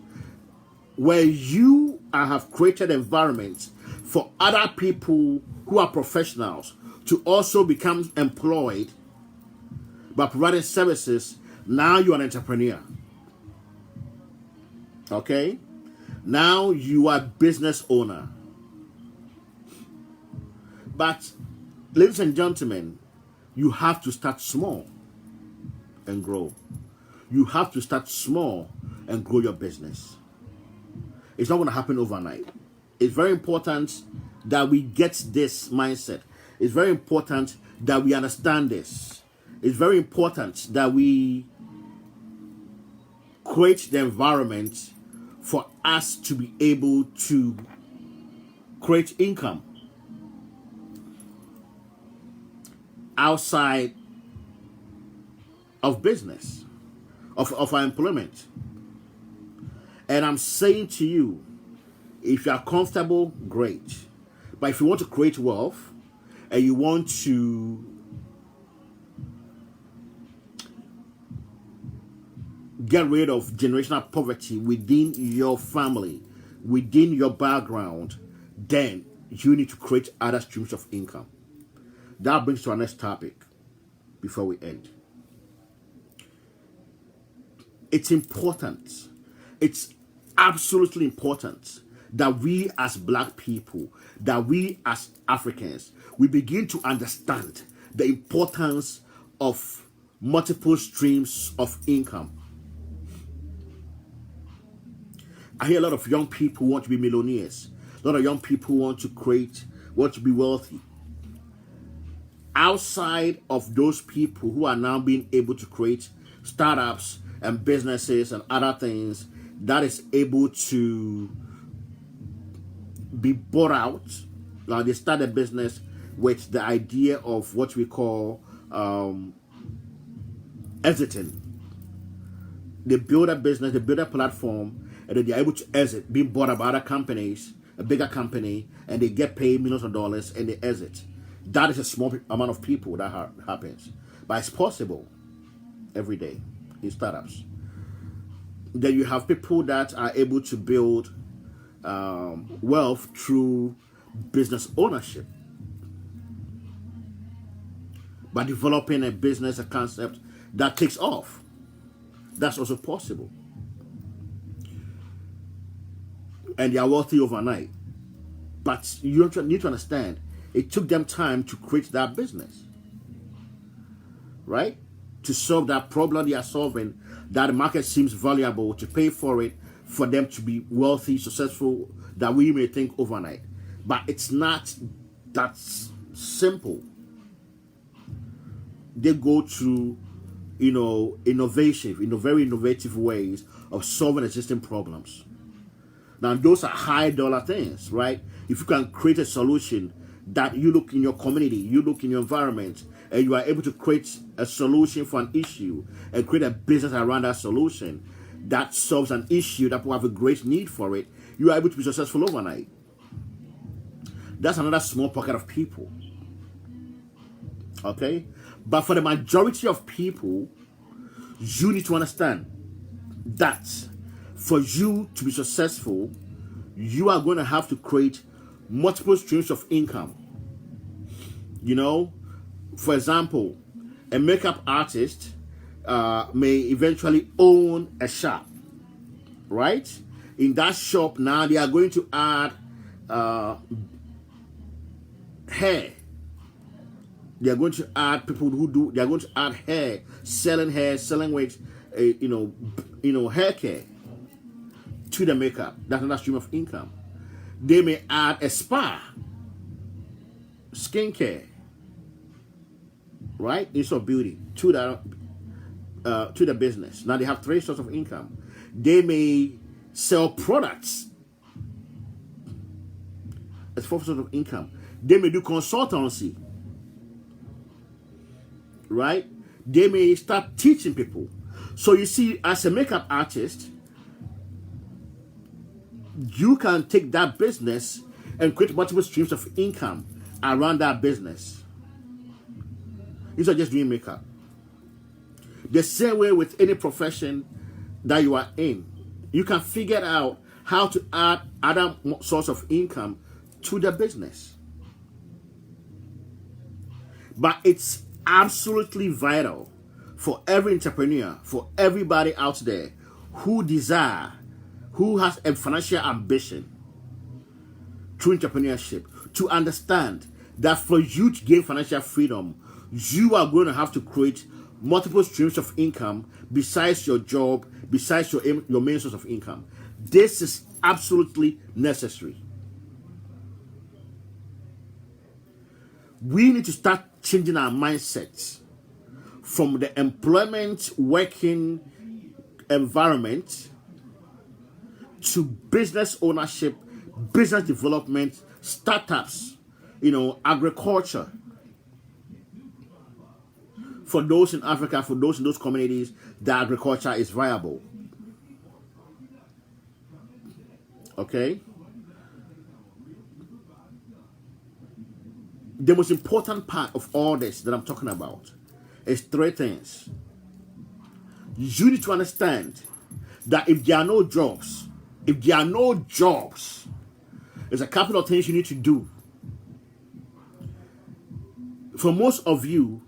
Where you have created environments for other people who are professionals to also become employed by providing services. Now you're an entrepreneur. Okay? Now you are a business owner. But, ladies and gentlemen, you have to start small and grow. You have to start small and grow your business. It's not going to happen overnight. It's very important that we get this mindset. It's very important that we understand this. It's very important that we create the environment for us to be able to create income outside of business, of our employment. And I'm saying to you, if you are comfortable, great. But if you want to create wealth and you want to get rid of generational poverty within your family, within your background, then you need to create other streams of income. That brings to our next topic before we end. It's important. It's absolutely important that we as black people, that we as Africans, we begin to understand the importance of multiple streams of income. I hear a lot of young people want to be millionaires. A lot of young people want to be wealthy. Outside of those people who are now being able to create startups and businesses and other things that is able to be bought out. Now they start a business with the idea of what we call exiting. They build a business, they build a platform, and then they're able to exit, being bought out by other companies, a bigger company, and they get paid millions of dollars and they exit. That is a small amount of people that happens. But it's possible every day in startups. Then you have people that are able to build wealth through business ownership. By developing a business, a concept that takes off. That's also possible. And they are wealthy overnight. But you need to understand, it took them time to create that business. Right? To solve that problem they are solving, that the market seems valuable, to pay for it, for them to be wealthy, successful, that we may think overnight. But it's not that simple. They go through, very innovative ways of solving existing problems. Now, those are high dollar things, right? If you can create a solution that you look in your community, you look in your environment, and you are able to create a solution for an issue and create a business around that solution that solves an issue that will have a great need for it, you are able to be successful overnight. That's another small pocket of people. Okay? But for the majority of people, you need to understand that for you to be successful, you are going to have to create multiple streams of income. For example, a makeup artist may eventually own a shop, right? In that shop now they are going to add hair. They are going to add people who do. They are going to add hair, selling wigs, hair care to the makeup. That's another stream of income. They may add a spa, skincare, right? Instead of beauty to the business. Now they have 3 sources of income. They may sell products as 4 sources of income. They may do consultancy, right? They may start teaching people. So you see, as a makeup artist, you can take that business and create multiple streams of income around that business. It's not just doing makeup. The same way with any profession that you are in, you can figure out how to add other source of income to the business. But it's absolutely vital for every entrepreneur, for everybody out there who has a financial ambition through entrepreneurship, to understand that for you to gain financial freedom, you are going to have to create multiple streams of income besides your job, besides your main source of income. This is absolutely necessary. We need to start changing our mindsets from the employment working environment to business ownership, business development, startups, agriculture. For those in Africa, for those in those communities, the agriculture is viable. Okay? The most important part of all this that I'm talking about is 3 things. You need to understand that if there are no jobs, there's a couple of things you need to do. For most of you,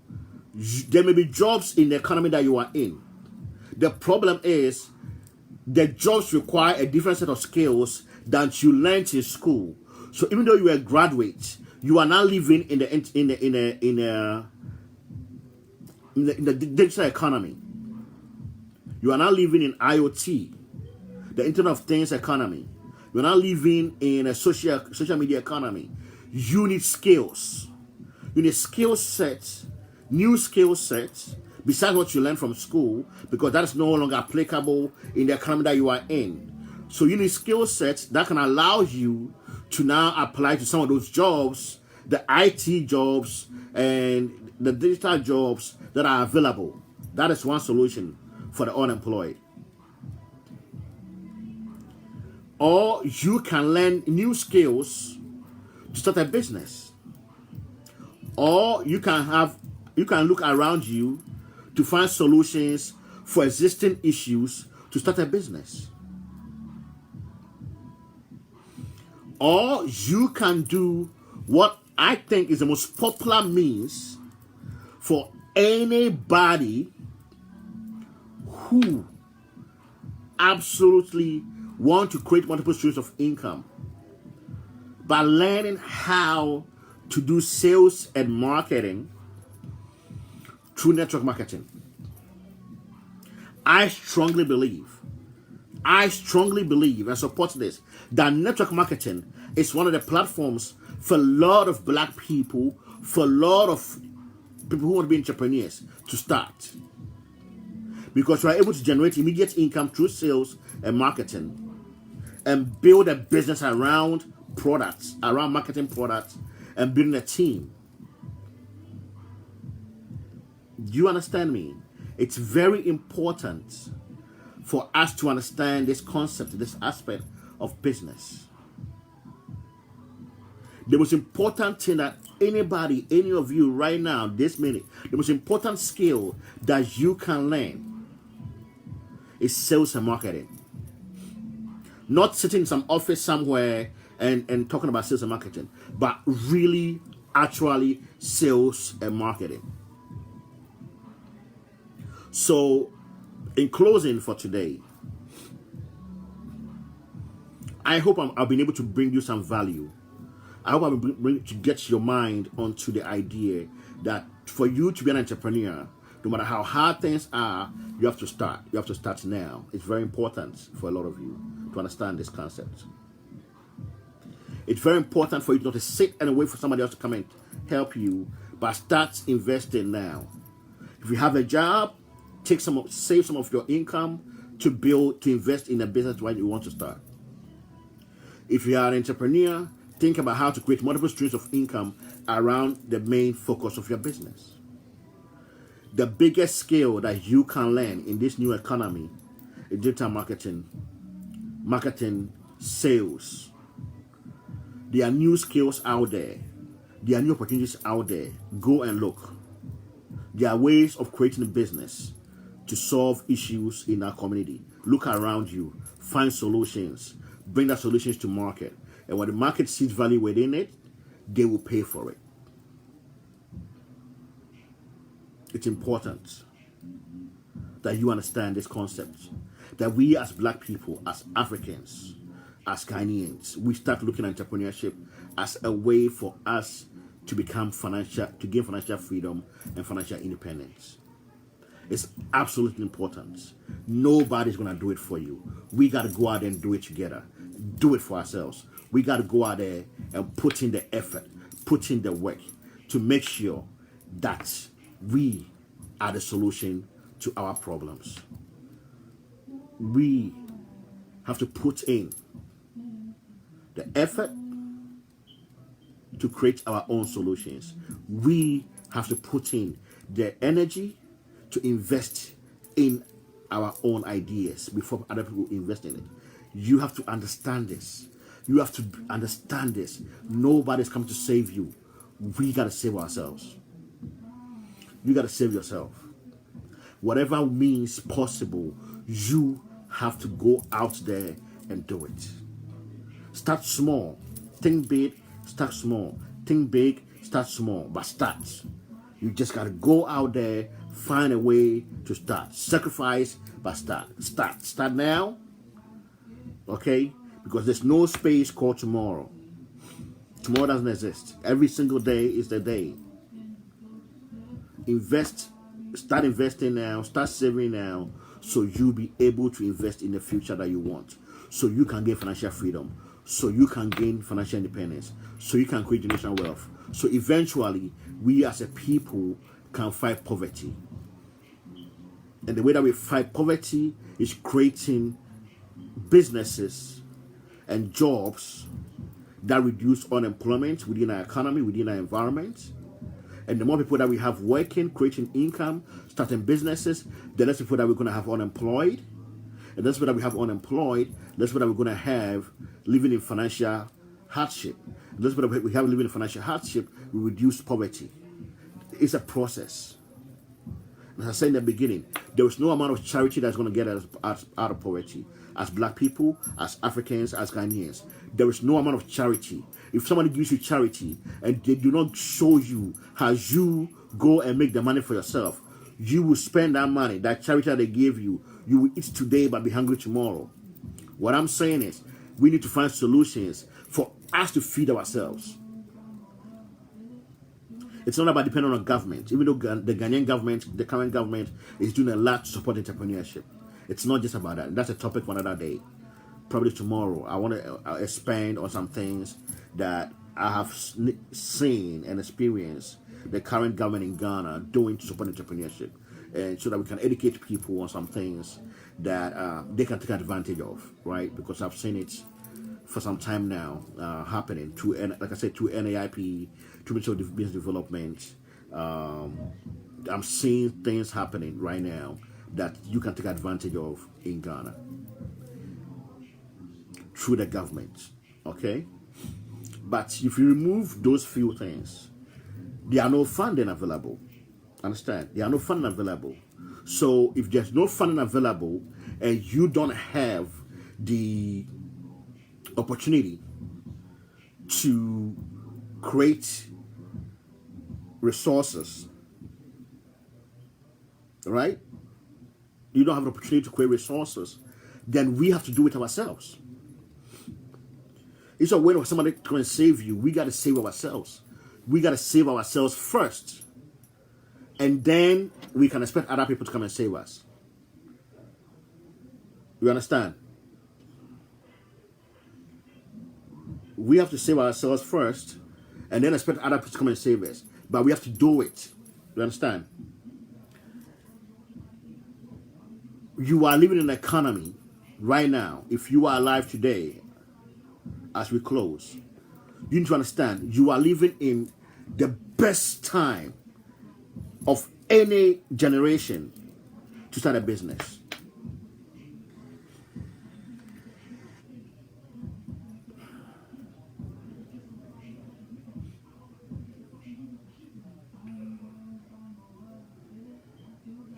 there may be jobs in the economy that you are in. The problem is the jobs require a different set of skills than you learned in school. So even though you are a graduate, you are now living in the digital economy. You are now living in IoT, the Internet of Things economy. You are now living in a social media economy. You need skills. You need skill sets, new skill sets, besides what you learned from school, because that is no longer applicable in the economy that you are in. So you need skill sets that can allow you to now apply to some of those jobs, the IT jobs and the digital jobs that are available. That is one solution for the unemployed. Or you can learn new skills to start a business. Or you can look around you to find solutions for existing issues to start a business. Or you can do what I think is the most popular means for anybody who absolutely want to create multiple streams of income, by learning how to do sales and marketing through network marketing. I strongly believe and support this, that network marketing is one of the platforms for a lot of black people, for a lot of people who want to be entrepreneurs to start. Because you are able to generate immediate income through sales and marketing and build a business around products, around marketing products, and building a team. Do you understand me? It's very important for us to understand this concept, this aspect of business. The most important thing that anybody, any of you right now, this minute, the most important skill that you can learn is sales and marketing. Not sitting in some office somewhere and talking about sales and marketing, but really, actually, sales and marketing. So, in closing for today, I hope I've been able to bring you some value. I hope I've been able to get your mind onto the idea that for you to be an entrepreneur, no matter how hard things are, you have to start. You have to start now. It's very important for a lot of you to understand this concept. It's very important for you not to sit and wait for somebody else to come and help you, but start investing now. If you have a job, save some of your income to invest in a business when you want to start. If you are an entrepreneur, think about how to create multiple streams of income around the main focus of your business. The biggest skill that you can learn in this new economy is digital marketing, sales. There are new skills out there. There are new opportunities out there. Go and look. There are ways of creating a business to solve issues in our community. Look around you. Find solutions. Bring the solutions to market. And when the market sees value within it, they will pay for it. It's important that you understand this concept. That we as black people, as Africans, as Ghanaians, we start looking at entrepreneurship as a way for us to gain financial freedom and financial independence. It's absolutely important. Nobody's going to do it for you. We got to go out there and do it together. Do it for ourselves. We got to go out there and put in the effort, put in the work to make sure that we are the solution to our problems. We have to put in the effort to create our own solutions. We have to put in the energy to invest in our own ideas before other people invest in it. You have to understand this. You have to understand this. Nobody's coming to save you. We got to save ourselves. You got to save yourself. Whatever means possible, you have to go out there and do it. Start small. Think big. Start small. Think big. Start small. But start. You just got to go out there, find a way to start. Sacrifice, but start. Start now. Okay? Because there's no space called tomorrow. Tomorrow doesn't exist. Every single day is the day. Start investing now, start saving now, so you'll be able to invest in the future that you want. So you can gain financial freedom. So you can gain financial independence. So you can create generational wealth. So eventually, we as a people can fight poverty. And the way that we fight poverty is creating businesses and jobs that reduce unemployment within our economy, within our environment. And the more people that we have working, creating income, starting businesses, the less people that we're going to have unemployed. And the less people that we have unemployed, the less people that we're going to have living in financial hardship. The less people that we have living in financial hardship, we reduce poverty. It's a process. As I said in the beginning, there is no amount of charity that's going to get us out of poverty. As black people, as Africans, as Ghanaians, there is no amount of charity. If somebody gives you charity and they do not show you how you go and make the money for yourself, you will spend that money, that charity that they gave you. You will eat today but be hungry tomorrow. What I'm saying is, we need to find solutions for us to feed ourselves. It's not about depending on a government. Even though the Ghanaian government, the current government, is doing a lot to support entrepreneurship. It's not just about that. That's a topic for another day. Probably tomorrow. I want to expand on some things that I have seen and experienced the current government in Ghana doing to support entrepreneurship. And so that we can educate people on some things that they can take advantage of, right? Because I've seen it for some time now happening through, like I said, through NAIP, through Ministry of Business Development. I'm seeing things happening right now that you can take advantage of in Ghana through the government, okay? But if you remove those few things, there are no funding available. Understand? There are no funding available. So if there's no funding available and you don't have the opportunity to create resources, right? you don't have an opportunity to create resources, then we have to do it ourselves. It's a way for somebody to come and save you. We got to save ourselves. We got to save ourselves first. And then we can expect other people to come and save us. You understand? We have to save ourselves first and then expect other people to come and save us. But we have to do it. You understand? You are living in an economy right now. If you are alive today, as we close, you need to understand you are living in the best time of any generation to start a business.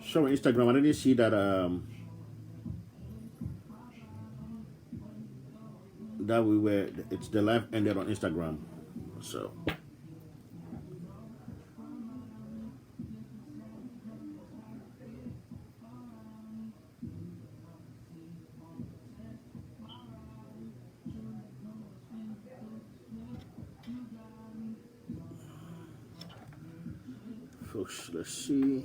Show on Instagram. I didn't see that that we were. It's the live ended on Instagram, so. Folks, let's see.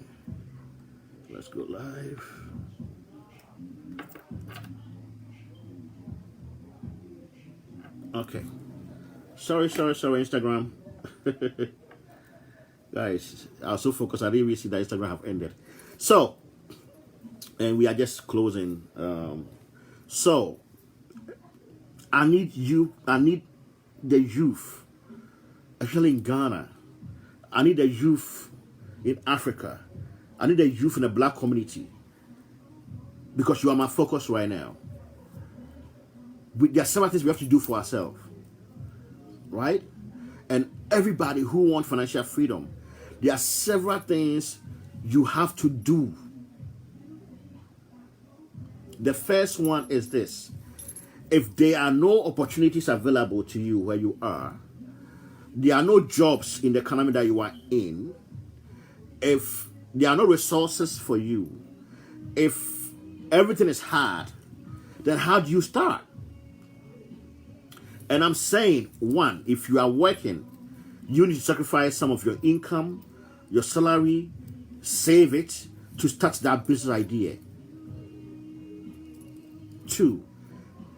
Let's go live. Okay. Sorry, Instagram. Guys, I was so focused, I didn't even see that Instagram have ended. So, and we are just closing. So, I need the youth, especially in Ghana. I need the youth in Africa. I need the youth in the black community. Because you are my focus right now. There are several things we have to do for ourselves. Right? And everybody who wants financial freedom, there are several things you have to do. The first one is this. If there are no opportunities available to you where you are, there are no jobs in the economy that you are in, if there are no resources for you, if everything is hard, then how do you start? And I'm saying, one, if you are working, you need to sacrifice some of your income, your salary, save it to start that business idea. Two,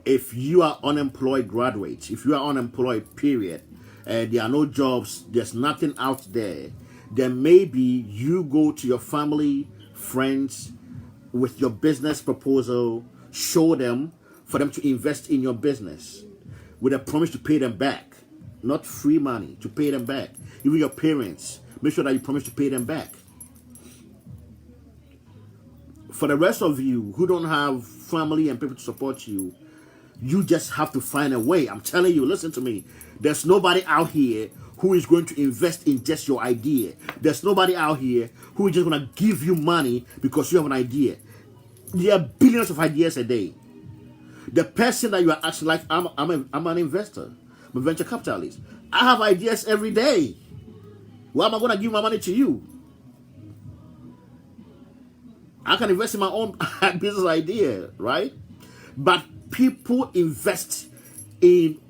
if you are unemployed graduate, if you are unemployed period, and there are no jobs, there's nothing out there, then maybe you go to your family, friends, with your business proposal, show them for them to invest in your business with a promise to pay them back. Not free money, to pay them back. Even your parents, make sure that you promise to pay them back. For the rest of you who don't have family and people to support you, you just have to find a way. I'm telling you, listen to me. There's nobody out here who is going to invest in just your idea. There's nobody out here who is just going to give you money because you have an idea. There are billions of ideas a day. The person that you are actually like, I'm an investor. I'm a venture capitalist. I have ideas every day. Why am I going to give my money to you? I can invest in my own business idea, right? But people invest in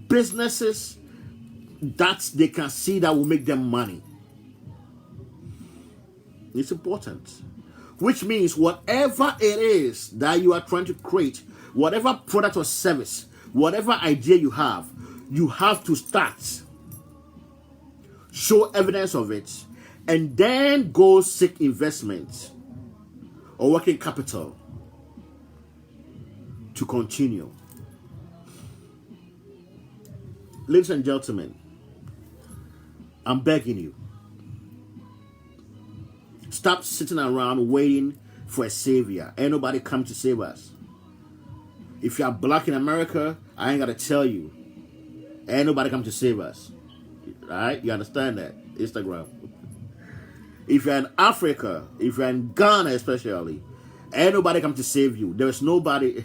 businesses that they can see that will make them money. It's important. Which means whatever it is that you are trying to create, whatever product or service, whatever idea you have to start. Show evidence of it, and then go seek investment or working capital to continue. Ladies and gentlemen, I'm begging you, stop sitting around waiting for a savior. Ain't nobody come to save us. If you are black in America, I ain't got to tell you, ain't nobody come to save us. Alright, you understand that? Instagram. If you're in Africa, if you're in Ghana especially, ain't nobody come to save you. There's nobody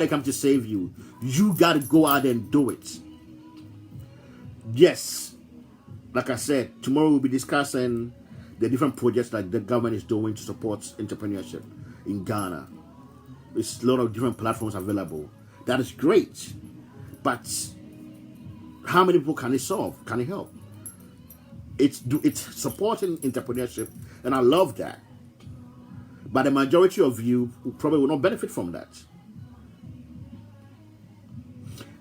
come to save you. You got to go out and do it. Yes, like I said, tomorrow we'll be discussing the different projects that the government is doing to support entrepreneurship in Ghana. There's a lot of different platforms available. That is great. But how many people can it solve? Can it help? It's supporting entrepreneurship, and I love that. But the majority of you probably will not benefit from that.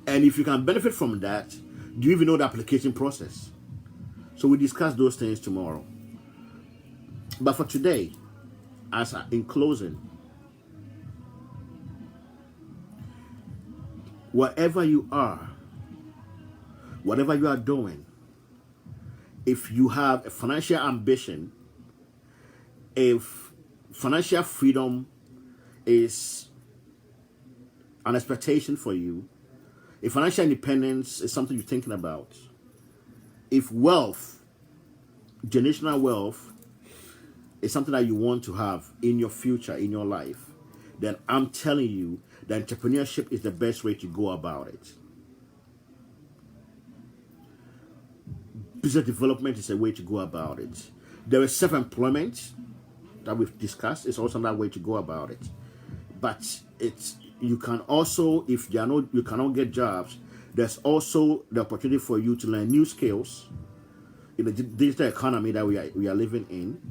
And if you can benefit from that, do you even know the application process? So we discuss those things tomorrow. But for today, in closing, wherever you are, whatever you are doing, if you have a financial ambition, if financial freedom is an expectation for you, if financial independence is something you're thinking about, if wealth, generational wealth, is something that you want to have in your future, in your life, then I'm telling you that entrepreneurship is the best way to go about it. Business development is a way to go about it. There is self-employment that we've discussed. It's also another way to go about it. But you can also, if you cannot get jobs, there's also the opportunity for you to learn new skills in the digital economy that we are living in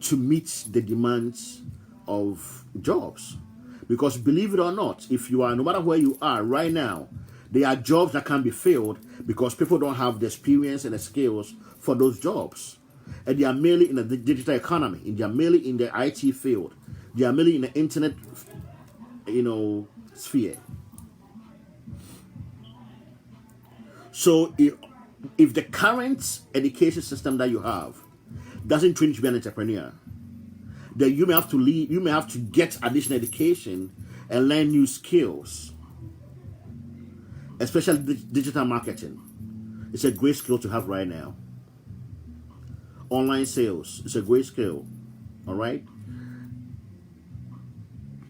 to meet the demands of jobs. Because believe it or not, if you are, no matter where you are right now, there are jobs that can be filled because people don't have the experience and the skills for those jobs. And they are merely in the digital economy, and they are merely in the IT field. They are merely in the internet, sphere. So if the current education system that you have doesn't train you to be an entrepreneur, then you may have to leave, you may have to get additional education and learn new skills. Especially digital marketing. It's a great skill to have right now. Online sales, it's a great skill. All right?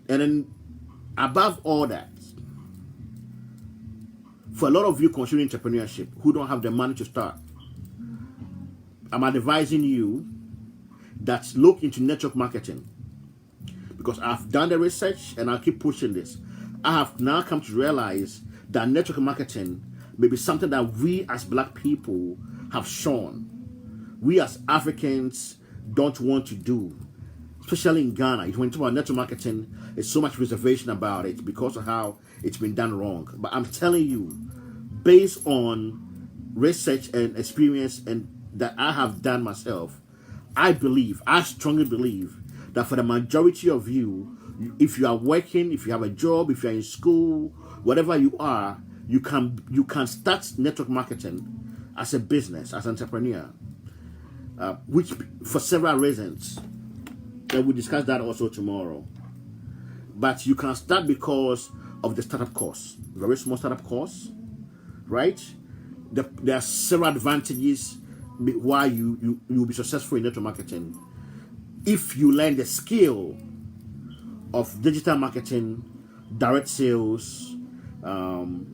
And then above all that, for a lot of you considering entrepreneurship who don't have the money to start, I'm advising you that look into network marketing, because I've done the research and I'll keep pushing this. I have now come to realize that network marketing may be something that we as black people have shown. We as Africans don't want to do, especially in Ghana. When you talk about network marketing, there's so much reservation about it because of how it's been done wrong. But I'm telling you, based on research and experience and that I have done myself, I strongly believe that for the majority of you, if you are working, if you have a job, if you're in school, whatever you are, you can start network marketing as a business, as an entrepreneur, which for several reasons, and we'll discuss that also tomorrow. But you can start because of the startup cost, very small startup cost, right? There are several advantages why you will be successful in network marketing if you learn the skill of digital marketing, direct sales, and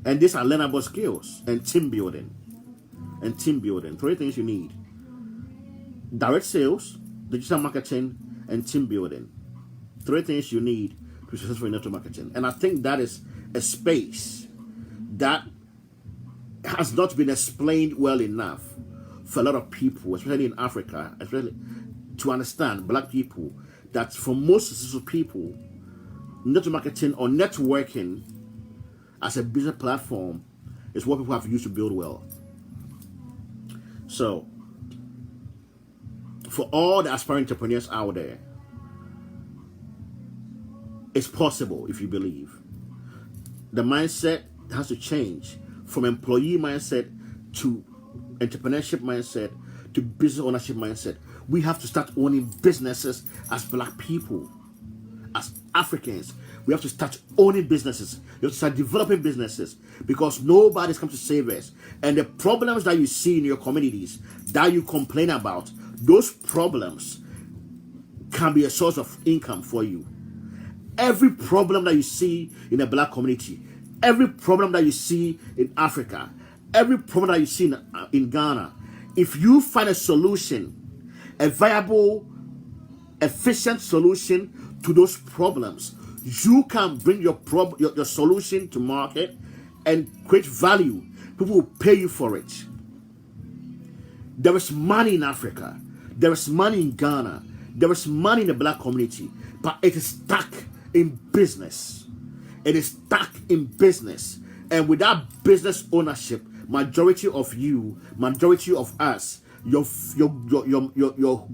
these are learnable skills, and team building. Three things you need: direct sales, digital marketing, and team building. Three things you need to be successful in network marketing. And I think that is a space that has not been explained well enough for a lot of people, especially in Africa, especially to understand, black people, that for most successful people, network marketing or networking as a business platform is what people have used to build wealth. So, for all the aspiring entrepreneurs out there, it's possible if you believe. The mindset has to change from employee mindset to entrepreneurship mindset to business ownership mindset. We have to start owning businesses as black people, as Africans. We have to start owning businesses. We have to start developing businesses because nobody's come to save us. And the problems that you see in your communities that you complain about, those problems can be a source of income for you. Every problem that you see in the black community, every problem that you see in Africa, every problem that you see in Ghana, if you find a solution, a viable, efficient solution to those problems, you can bring your solution to market and create value. People will pay you for it. There is money in Africa. There is money in Ghana. There is money in the black community, but it is stuck in business. It is stuck in business. And without business ownership, majority of you, majority of us, your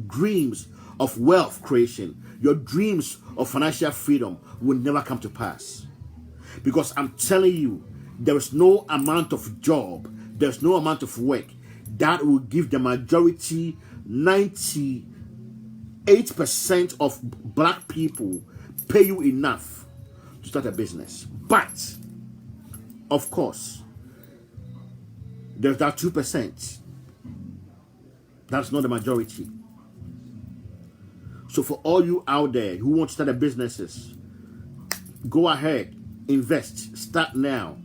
dreams of wealth creation, your dreams of financial freedom will never come to pass. Because I'm telling you, there is no amount of job, there's no amount of work that will give the majority, 98% of black people, pay you enough to start a business. But of course, there's that 2%. That's not the majority. So for all you out there who want to start a businesses, go ahead, invest, start now.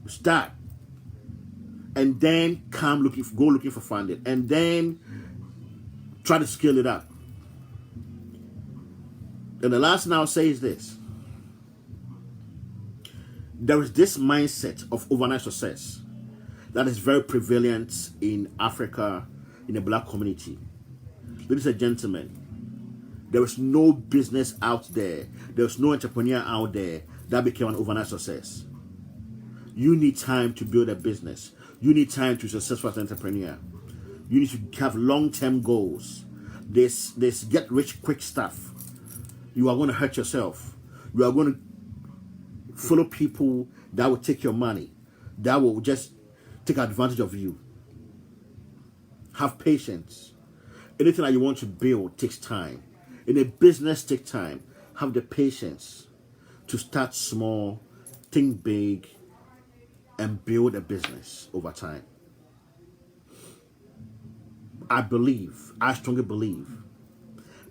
Start. And then go looking for funding. And then try to scale it up. And the last thing I'll say is this. There is this mindset of overnight success that is very prevalent in Africa, in the black community. Ladies and gentlemen, there is no business out there, there's no entrepreneur out there that became an overnight success. You need time to build a business. You need time to be successful as an entrepreneur. You need to have long-term goals. This get rich quick stuff. You are going to hurt yourself. You are going to follow people that will take your money, that will just take advantage of you. Have patience. Anything that you want to build takes time. In a business, takes time. Have the patience to start small, think big, and build a business over time. I strongly believe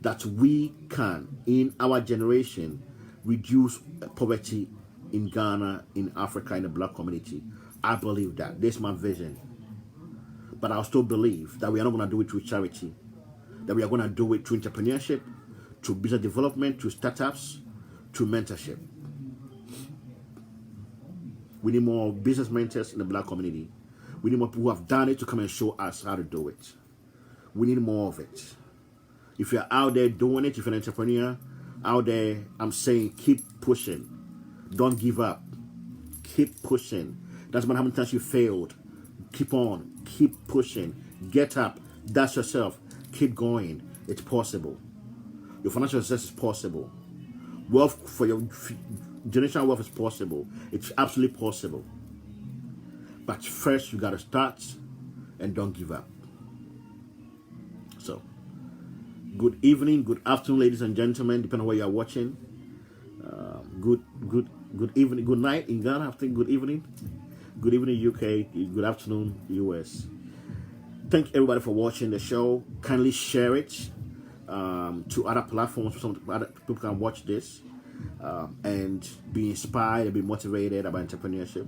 that we can, in our generation, reduce poverty in Ghana, in Africa, in the black community. I believe that. This is my vision. But I still believe that we are not going to do it through charity. That we are going to do it through entrepreneurship, through business development, through startups, through mentorship. We need more business mentors in the black community. We need more people who have done it to come and show us how to do it. We need more of it. If you're out there doing it, if you're an entrepreneur out there, I'm saying keep pushing. Don't give up. Keep pushing. Doesn't matter how many times you failed. Keep on. Keep pushing. Get up. Dust yourself. Keep going. It's possible. Your financial success is possible. Wealth for your generational wealth is possible. It's absolutely possible. But first, you got to start and don't give up. So, good evening, good afternoon, ladies and gentlemen, depending on where you are watching. Good evening, good night in Ghana. I think good evening UK, good afternoon US. Thank everybody for watching the show. Kindly share it to other platforms so other people can watch this and be inspired and be motivated about entrepreneurship.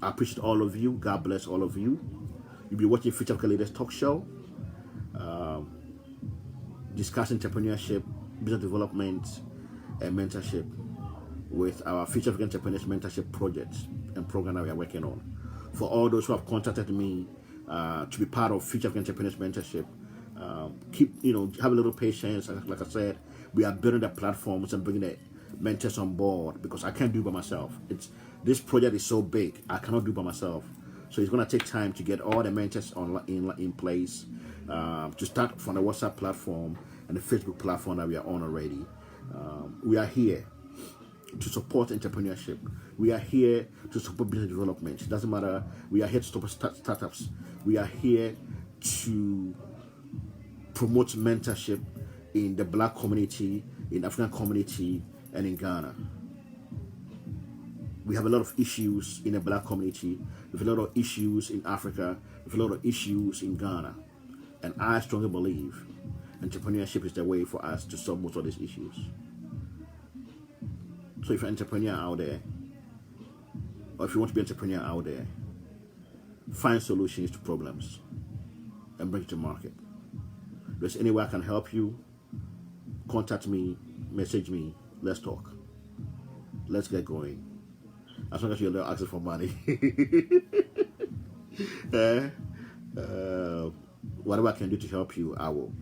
I appreciate all of you. God bless all of you. You'll be watching Future Africa Leaders Talk Show, discussing entrepreneurship, business development, and mentorship with our Future African Entrepreneurs Mentorship project and program that we are working on. For all those who have contacted me to be part of Future African Entrepreneurs Mentorship, have a little patience. Like I said, we are building the platforms and bringing the mentors on board because I can't do it by myself. This project is so big, I cannot do it by myself. So it's going to take time to get all the mentors in place, to start from the WhatsApp platform and the Facebook platform that we are on already. We are here to support entrepreneurship. We are here to support business development. It doesn't matter. We are here to support startups. We are here to promote mentorship in the black community, in the African community, and in Ghana. We have a lot of issues in the black community. We have a lot of issues in Africa. We have a lot of issues in Ghana. And I strongly believe entrepreneurship is the way for us to solve most of these issues. So if you're an entrepreneur out there, or if you want to be an entrepreneur out there, find solutions to problems and bring it to market. If there's any way I can help you, contact me, message me, let's talk. Let's get going. As long as you're not asking for money. Whatever I can do to help you, I will.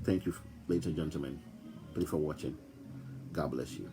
Thank you, ladies and gentlemen. Thank you for watching. God bless you.